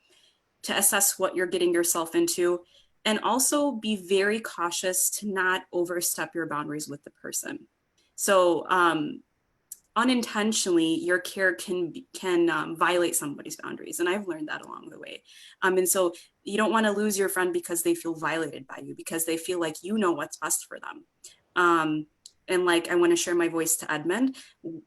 to assess what you're getting yourself into, and also be very cautious to not overstep your boundaries with the person. So unintentionally, your care can violate somebody's boundaries. And I've learned that along the way. And so you don't want to lose your friend because they feel violated by you, because they feel like you know what's best for them. And like, I want to share my voice to Edmund.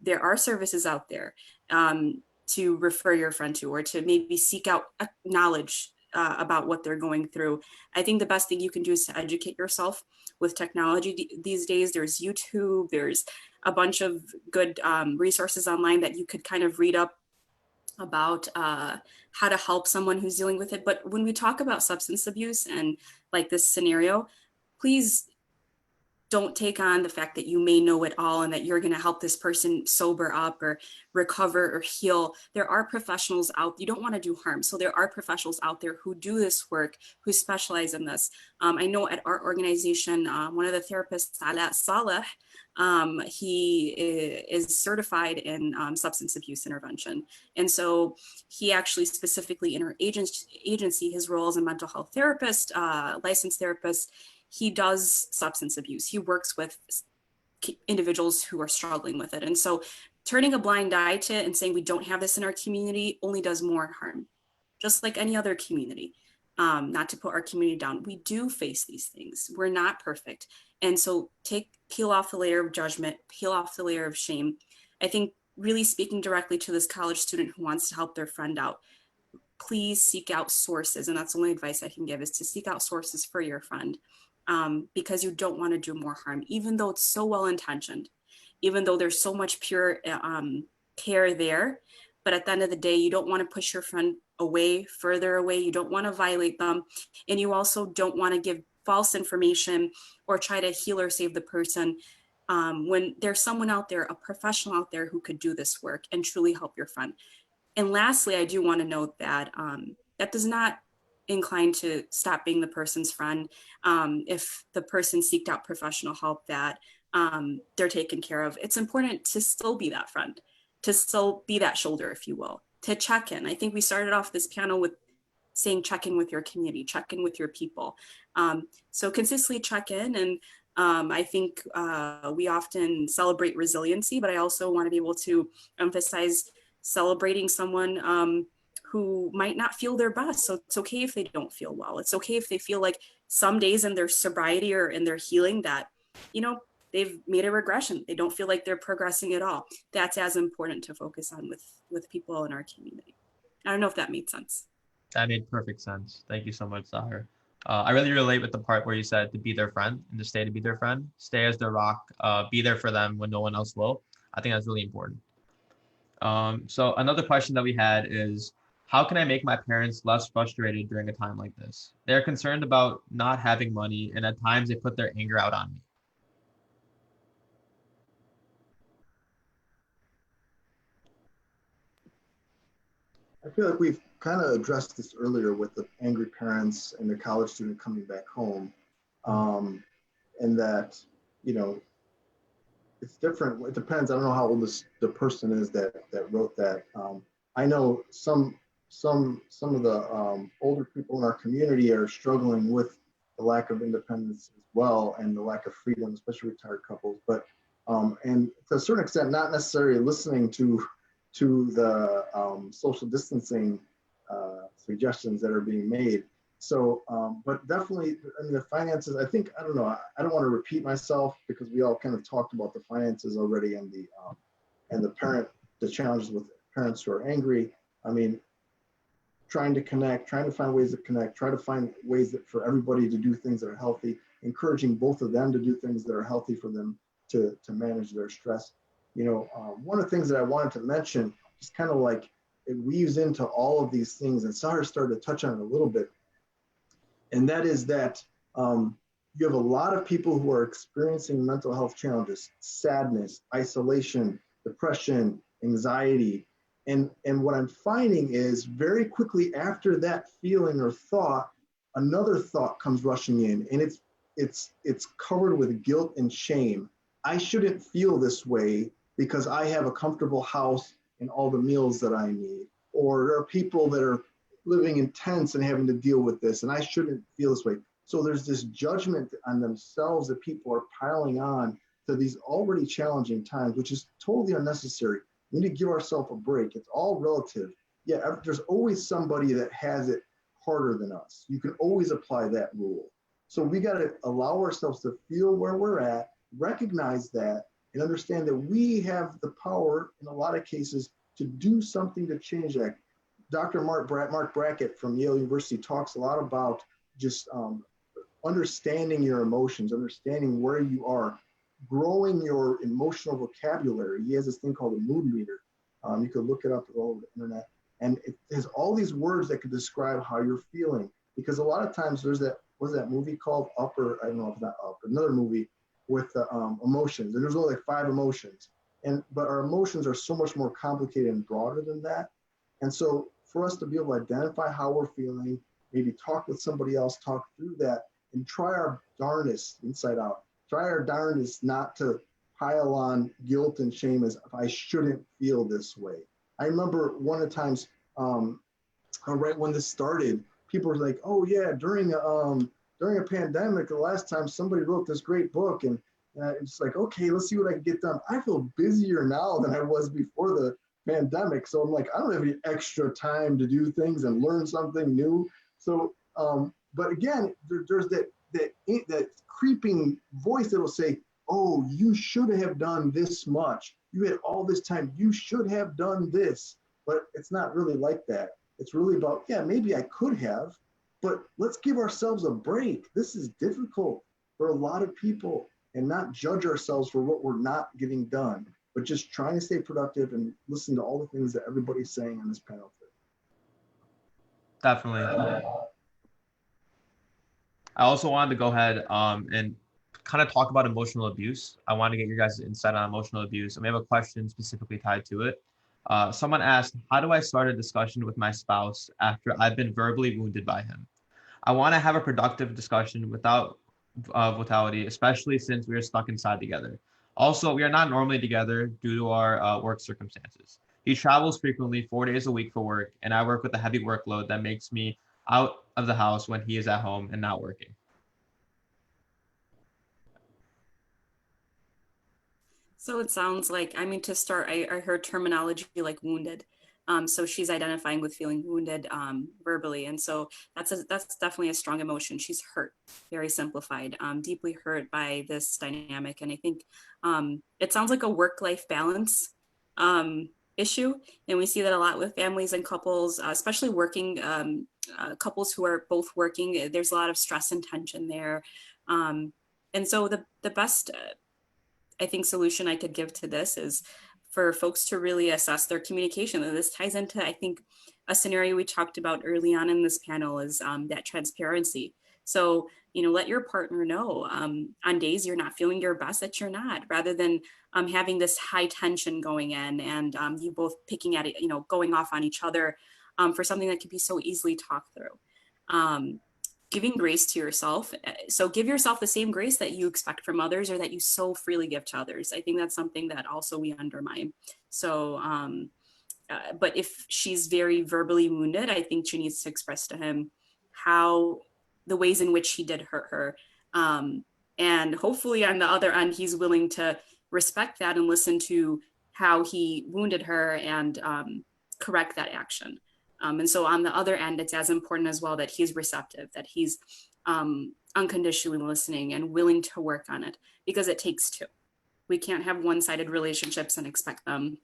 There are services out there to refer your friend to, or to maybe seek out knowledge about what they're going through. I think the best thing you can do is to educate yourself with technology these days. There's YouTube, there's a bunch of good resources online that you could kind of read up about how to help someone who's dealing with it. But when we talk about substance abuse and like this scenario, please don't take on the fact that you may know it all and that you're going to help this person sober up or recover or heal. There are professionals out, you don't want to do harm. So there are professionals out there who do this work, who specialize in this. I know at our organization, one of the therapists, Saleh, he is certified in substance abuse intervention. And so he actually specifically in our agency, his role as a mental health therapist, licensed therapist, he does substance abuse. He works with individuals who are struggling with it. And so turning a blind eye to it and saying we don't have this in our community only does more harm, just like any other community. Not to put our community down. We do face these things. We're not perfect. And so peel off the layer of judgment, peel off the layer of shame. I think really speaking directly to this college student who wants to help their friend out, please seek out sources. And that's the only advice I can give, is to seek out sources for your friend. Because you don't want to do more harm, even though it's so well-intentioned, even though there's so much pure care there. But at the end of the day, you don't want to push your friend away, further away. You don't want to violate them. And you also don't want to give false information or try to heal or save the person when there's someone out there, a professional out there who could do this work and truly help your friend. And lastly, I do want to note that that does not incline to stop being the person's friend if the person seeked out professional help, that they're taken care of. It's important to still be that friend, to still be that shoulder, if you will, to check in. I think we started off this panel with saying check in with your community, check in with your people. So consistently check in. And I think we often celebrate resiliency, but I also want to be able to emphasize celebrating someone who might not feel their best. So it's okay if they don't feel well. It's okay if they feel like some days in their sobriety or in their healing that, you know, they've made a regression. They don't feel like they're progressing at all. That's as important to focus on with people in our community. I don't know if that made sense. That made perfect sense. Thank you so much, Sahar. I really relate with the part where you said to be their friend and to stay to be their friend, stay as their rock, be there for them when no one else will. I think that's really important. So another question that we had is, how can I make my parents less frustrated during a time like this? They're concerned about not having money, and at times they put their anger out on me. I feel like we've kind of addressed this earlier with the angry parents and the college student coming back home. And that, you know, it's different. It depends. I don't know how old the person is that wrote that. I know some of the older people in our community are struggling with the lack of independence as well, and the lack of freedom, especially retired couples. But and to a certain extent, not necessarily listening to the social distancing suggestions that are being made. So, but definitely, I mean, the finances, I think, I don't know, I don't want to repeat myself because we all kind of talked about the finances already and the challenges with parents who are angry. I mean, trying to connect, trying to find ways to connect, try to find ways that for everybody to do things that are healthy, encouraging both of them to do things that are healthy for them to manage their stress. You know, one of the things that I wanted to mention, just kind of like, it weaves into all of these things, and Sahar started to touch on it a little bit. And that is that you have a lot of people who are experiencing mental health challenges, sadness, isolation, depression, anxiety. And what I'm finding is very quickly after that feeling or thought, another thought comes rushing in, and it's covered with guilt and shame. I shouldn't feel this way because I have a comfortable house and all the meals that I need. Or there are people that are living in tents and having to deal with this, and I shouldn't feel this way. So there's this judgment on themselves that people are piling on to these already challenging times, which is totally unnecessary. We need to give ourselves a break. It's all relative. Yeah, there's always somebody that has it harder than us. You can always apply that rule. So we got to allow ourselves to feel where we're at, recognize that, and understand that we have the power in a lot of cases to do something to change that. Dr. Mark Brackett from Yale University talks a lot about just understanding your emotions, understanding where you are, growing your emotional vocabulary. He has this thing called a mood meter. You could look it up all over the internet. And it has all these words that could describe how you're feeling. Because a lot of times there's that, what's that movie called? Up, or I don't know if it's not Up, another movie with emotions. And there's only like 5 emotions. But our emotions are so much more complicated and broader than that. And so for us to be able to identify how we're feeling, maybe talk with somebody else, talk through that, and try our darndest, inside out, try our darndest not to pile on guilt and shame as if I shouldn't feel this way. I remember one of the times, right when this started, people were like, oh yeah, during a pandemic, the last time somebody wrote this great book, and it's like, okay, let's see what I can get done. I feel busier now than I was before the pandemic. So I'm like, I don't have any extra time to do things and learn something new. So, but again, there's that creeping voice that will say, oh, you should have done this much. You had all this time. You should have done this. But it's not really like that. It's really about, yeah, maybe I could have, but let's give ourselves a break. This is difficult for a lot of people, and not judge ourselves for what we're not getting done, but just trying to stay productive and listen to all the things that everybody's saying on this panel today. Definitely. I also wanted to go ahead and kind of talk about emotional abuse. I want to get your guys' insight on emotional abuse, and we have a question specifically tied to it. Someone asked, how do I start a discussion with my spouse after I've been verbally wounded by him? I want to have a productive discussion without brutality, especially since we are stuck inside together. Also, we are not normally together due to our work circumstances. He travels frequently 4 days a week for work, and I work with a heavy workload that makes me out of the house when he is at home and not working. So it sounds like, I mean, to start, I heard terminology like wounded. So she's identifying with feeling wounded verbally. And so that's definitely a strong emotion. She's hurt, very simplified, deeply hurt by this dynamic. And I think it sounds like a work-life balance issue. And we see that a lot with families and couples, especially working couples who are both working. There's a lot of stress and tension there. And so the best, I think, solution I could give to this is for folks to really assess their communication. And this ties into, I think, a scenario we talked about early on in this panel is that transparency. So, let your partner know on days you're not feeling your best that you're not, rather than having this high tension going in and you both picking at it, going off on each other for something that could be so easily talked through. Giving grace to yourself. So give yourself the same grace that you expect from others or that you so freely give to others. I think that's something that also we undermine. So, but if she's very verbally wounded, I think she needs to express to him how the ways in which he did hurt her. And hopefully on the other end, he's willing to respect that and listen to how he wounded her and correct that action. And so on the other end, it's as important as well that he's receptive, that he's unconditionally listening and willing to work on it, because it takes two. We can't have one-sided relationships and expect them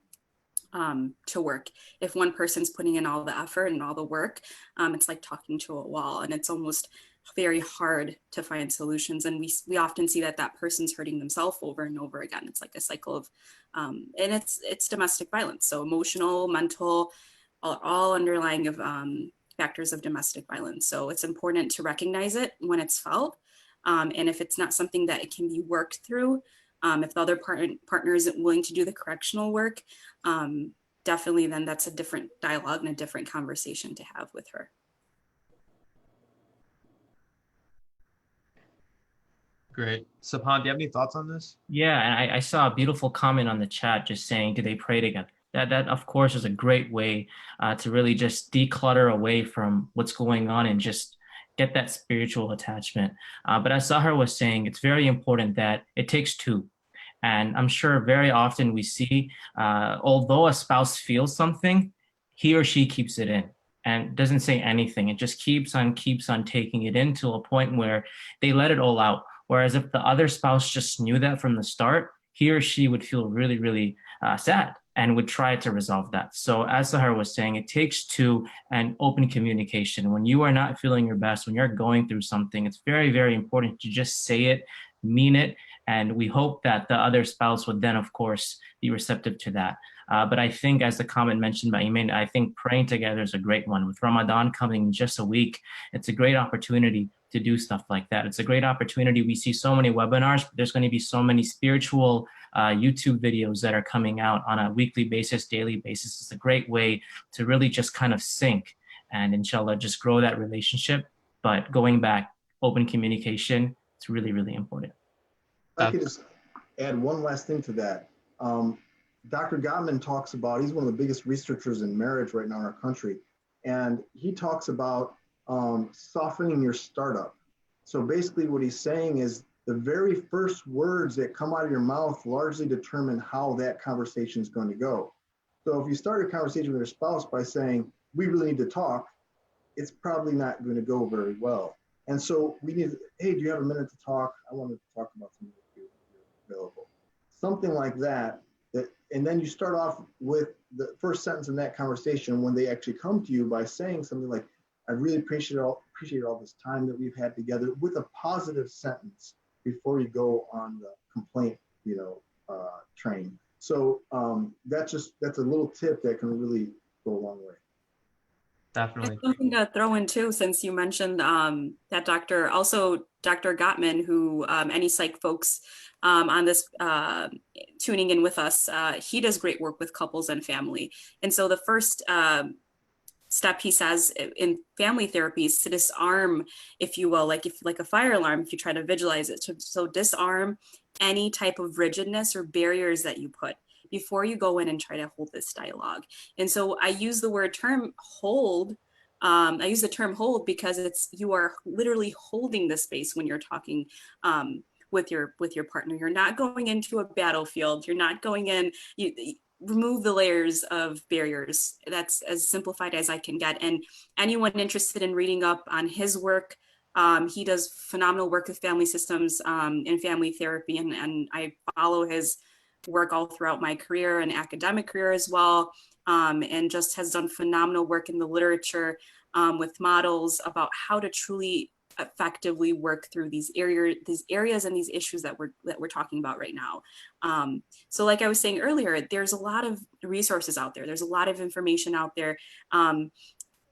to work. If one person's putting in all the effort and all the work, it's like talking to a wall, and it's almost very hard to find solutions. And we often see that person's hurting themselves over and over again. It's like a cycle of, and it's domestic violence. So emotional, mental, are all underlying of factors of domestic violence. So it's important to recognize it when it's felt. And if it's not something that it can be worked through, if the other partner isn't willing to do the correctional work, definitely then that's a different dialogue and a different conversation to have with her. Great. Subhaan, do you have any thoughts on this? Yeah, and I saw a beautiful comment on the chat just saying, do they pray together? That of course is a great way to really just declutter away from what's going on and just get that spiritual attachment. But as Sahar was saying, it's very important that it takes two. And I'm sure very often we see, although a spouse feels something, he or she keeps it in and doesn't say anything. It just keeps on taking it in to a point where they let it all out. Whereas if the other spouse just knew that from the start, he or she would feel really, really sad and would try to resolve that. So as Sahar was saying, it takes two and open communication. When you are not feeling your best, when you're going through something, it's very, very important to just say it, mean it. And we hope that the other spouse would then, of course, be receptive to that. But I think, as the comment mentioned by Iman, I think praying together is a great one. With Ramadan coming in just a week, it's a great opportunity to do stuff like that. It's a great opportunity. We see so many webinars, but there's going to be so many spiritual YouTube videos that are coming out on a weekly basis, daily basis. It's a great way to really just kind of sync and inshallah just grow that relationship. But going back, open communication, it's really, really important. I could just add one last thing to that. Dr. Gottman talks about, he's one of the biggest researchers in marriage right now in our country. And he talks about softening your startup. So basically what he's saying is the very first words that come out of your mouth largely determine how that conversation is going to go. So if you start a conversation with your spouse by saying, we really need to talk, it's probably not going to go very well. And so we need, hey, do you have a minute to talk? I want to talk about something if you're available. Something like that. And then you start off with the first sentence in that conversation when they actually come to you by saying something like, I really appreciate all this time that we've had together, with a positive sentence before you go on the complaint, train. So that's a little tip that can really go a long way. Definitely. And something to throw in too, since you mentioned that Dr. Gottman, who any psych folks on this tuning in with us, he does great work with couples and family. And so the first step he says in family therapy is to disarm, if you will, like a fire alarm, if you try to visualize it. So disarm any type of rigidness or barriers that you put before you go in and try to hold this dialogue. And so I use the term hold. I use the term hold because you are literally holding the space when you're talking with your partner. You're not going into a battlefield. You're not going in. You remove the layers of barriers. That's as simplified as I can get. And anyone interested in reading up on his work, he does phenomenal work with family systems and family therapy. And I follow his work all throughout my career and academic career as well, and just has done phenomenal work in the literature with models about how to truly effectively work through these areas and these issues that we're talking about right now. So like I was saying earlier, there's a lot of resources out there. There's a lot of information out there.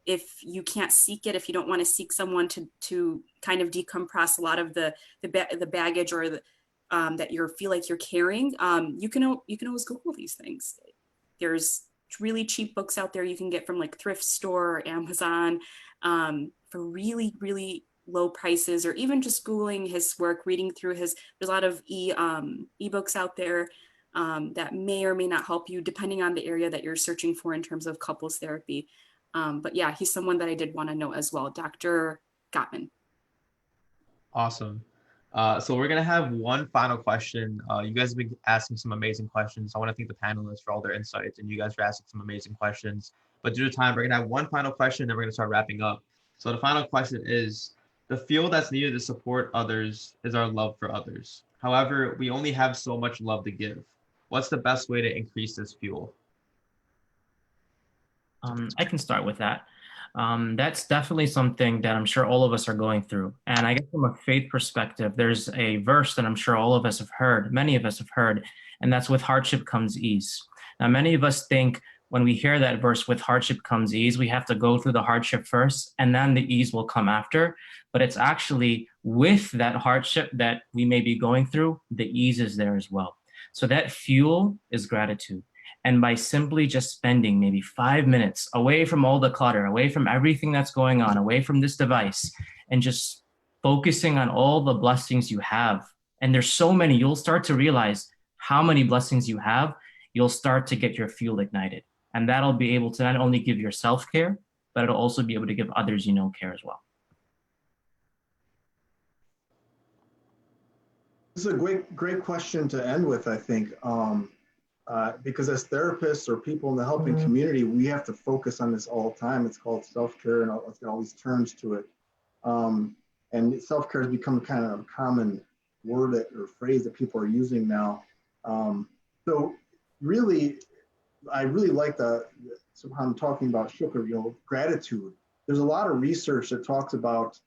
If you can't seek it, if you don't want to seek someone to kind of decompress a lot of the baggage or the that you feel like you're carrying, you can always Google these things. There's really cheap books out there you can get from like thrift store or Amazon for really, really low prices, or even just Googling his work, reading through there's a lot of ebooks out there that may or may not help you depending on the area that you're searching for in terms of couples therapy. But yeah, he's someone that I did want to know as well, Dr. Gottman. Awesome. So we're going to have one final question. You guys have been asking some amazing questions. I want to thank the panelists for all their insights, and you guys are asking some amazing questions. But due to time, we're going to have one final question, then we're going to start wrapping up. So the final question is, the fuel that's needed to support others is our love for others. However, we only have so much love to give. What's the best way to increase this fuel? I can start with that. That's definitely something that I'm sure all of us are going through. And I guess from a faith perspective, there's a verse that I'm sure all of us have heard, many of us have heard, and that's with hardship comes ease. Now, many of us think when we hear that verse, with hardship comes ease, we have to go through the hardship first and then the ease will come after. But it's actually with that hardship that we may be going through, the ease is there as well. So that fuel is gratitude. And by simply just spending maybe 5 minutes away from all the clutter, away from everything that's going on, away from this device, and just focusing on all the blessings you have. And there's so many, you'll start to realize how many blessings you have. You'll start to get your fuel ignited. And that'll be able to not only give yourself care, but it'll also be able to give others you know care as well. This is a great question to end with, I think, because as therapists or people in the helping community, we have to focus on this all the time. It's called self-care, and it's got all these terms to it. And self-care has become kind of a common word or phrase that people are using now. So really, I really like Subhaan talking about shukr, gratitude. There's a lot of research that talks about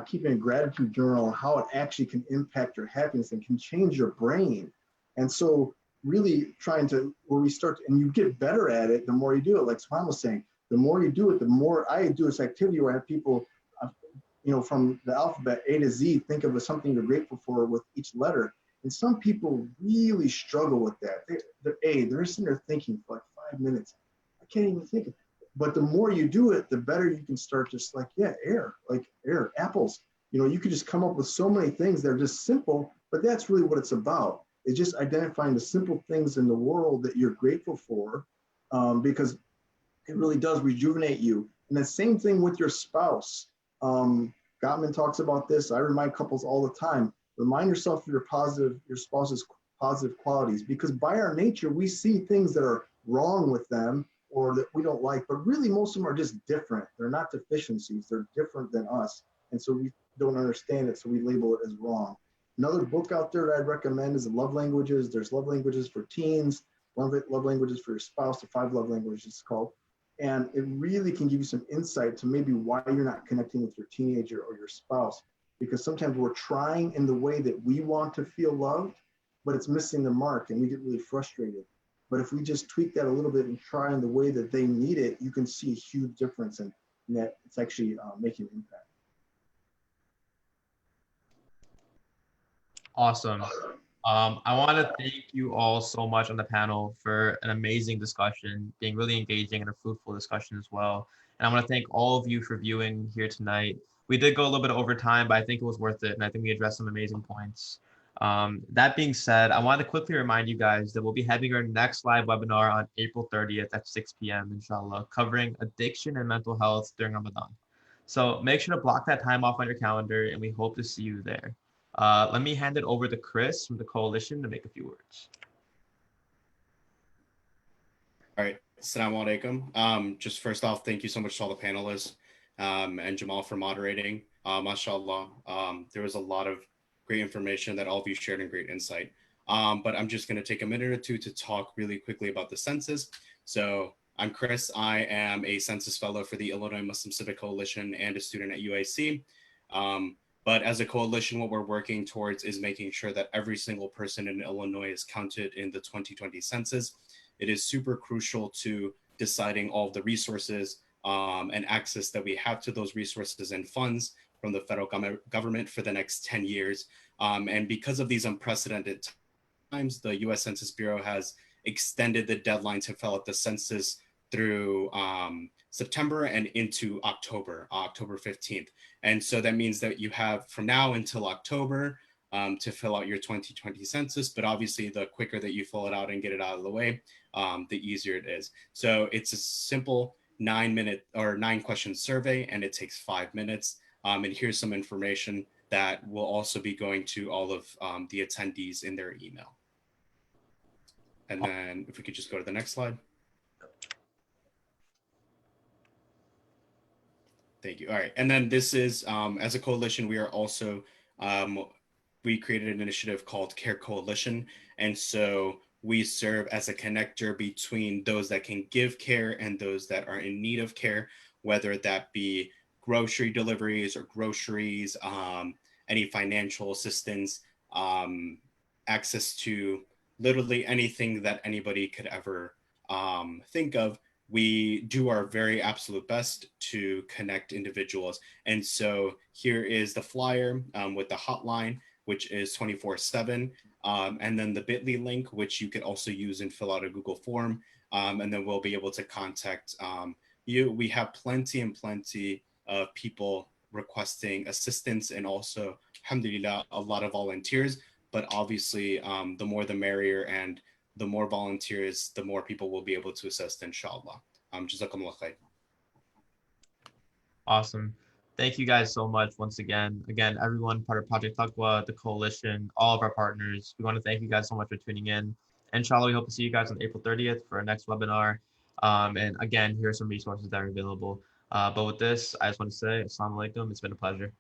keeping a gratitude journal and how it actually can impact your happiness and can change your brain. And so really trying to, where we start, and you get better at it, the more you do it, like Subhaan was saying, the more you do it, the more I do this activity where I have people, from the alphabet A to Z, think of something you're grateful for with each letter. And some people really struggle with that. They're sitting there thinking for like 5 minutes. I can't even think of it. But the more you do it, the better you can start just air, apples. You could just come up with so many things that are just simple, but that's really what it's about. It's just identifying the simple things in the world that you're grateful for, because it really does rejuvenate you. And the same thing with your spouse. Gottman talks about this. I remind couples all the time, remind yourself of your spouse's positive qualities, because by our nature, we see things that are wrong with them or that we don't like, but really most of them are just different. They're not deficiencies, they're different than us. And so we don't understand it, so we label it as wrong. Another book out there that I'd recommend is Love Languages. There's love languages for teens, love languages for your spouse, the 5 love languages it's called. And it really can give you some insight to maybe why you're not connecting with your teenager or your spouse, because sometimes we're trying in the way that we want to feel loved, but it's missing the mark and we get really frustrated. But if we just tweak that a little bit and try in the way that they need it, you can see a huge difference in that it's actually making an impact. Awesome. I want to thank you all so much on the panel for an amazing discussion, being really engaging and a fruitful discussion as well. And I want to thank all of you for viewing here tonight. We did go a little bit over time, but I think it was worth it. And I think we addressed some amazing points. That being said, I want to quickly remind you guys that we'll be having our next live webinar on April 30th at 6 p.m. inshallah, covering addiction and mental health during Ramadan. So make sure to block that time off on your calendar, and we hope to see you there. Let me hand it over to Chris from the coalition to make a few words. All right. Assalamu alaikum. Just first off, thank you so much to all the panelists and Jamaal for moderating. MashaAllah. There was a lot of great information that all of you shared and great insight. But I'm just going to take a minute or two to talk really quickly about the census. So I'm Chris. I am a census fellow for the Illinois Muslim Civic Coalition and a student at UIC. But as a coalition, what we're working towards is making sure that every single person in Illinois is counted in the 2020 census. It is super crucial to deciding all of the resources and access that we have to those resources and funds from the federal government for the next 10 years. And because of these unprecedented times, the US Census Bureau has extended the deadline to fill out the census through September and into October 15th. And so that means that you have from now until October to fill out your 2020 census, but obviously the quicker that you fill it out and get it out of the way, the easier it is. So it's a simple 9 question survey, and it takes 5 minutes. And here's some information that will also be going to all of the attendees in their email. And then if we could just go to the next slide. Thank you. All right. And then this is, as a coalition, we are also, we created an initiative called Care Coalition. And so we serve as a connector between those that can give care and those that are in need of care, whether that be grocery deliveries or groceries, any financial assistance, access to literally anything that anybody could ever think of, we do our very absolute best to connect individuals. And so here is the flyer with the hotline, which is 24/7. And then the bit.ly link, which you could also use and fill out a Google form. And then we'll be able to contact you. We have plenty of people requesting assistance, and also, alhamdulillah, a lot of volunteers. But obviously, the more the merrier, and the more volunteers, the more people will be able to assist, inshallah. Jazakumullah khair. Awesome. Thank you guys so much once again. Again, everyone part of Project Taqwa, the coalition, all of our partners. We want to thank you guys so much for tuning in. Inshallah, we hope to see you guys on April 30th for our next webinar. And again, here are some resources that are available. But with this, I just want to say, Assalamu alaikum. It's been a pleasure.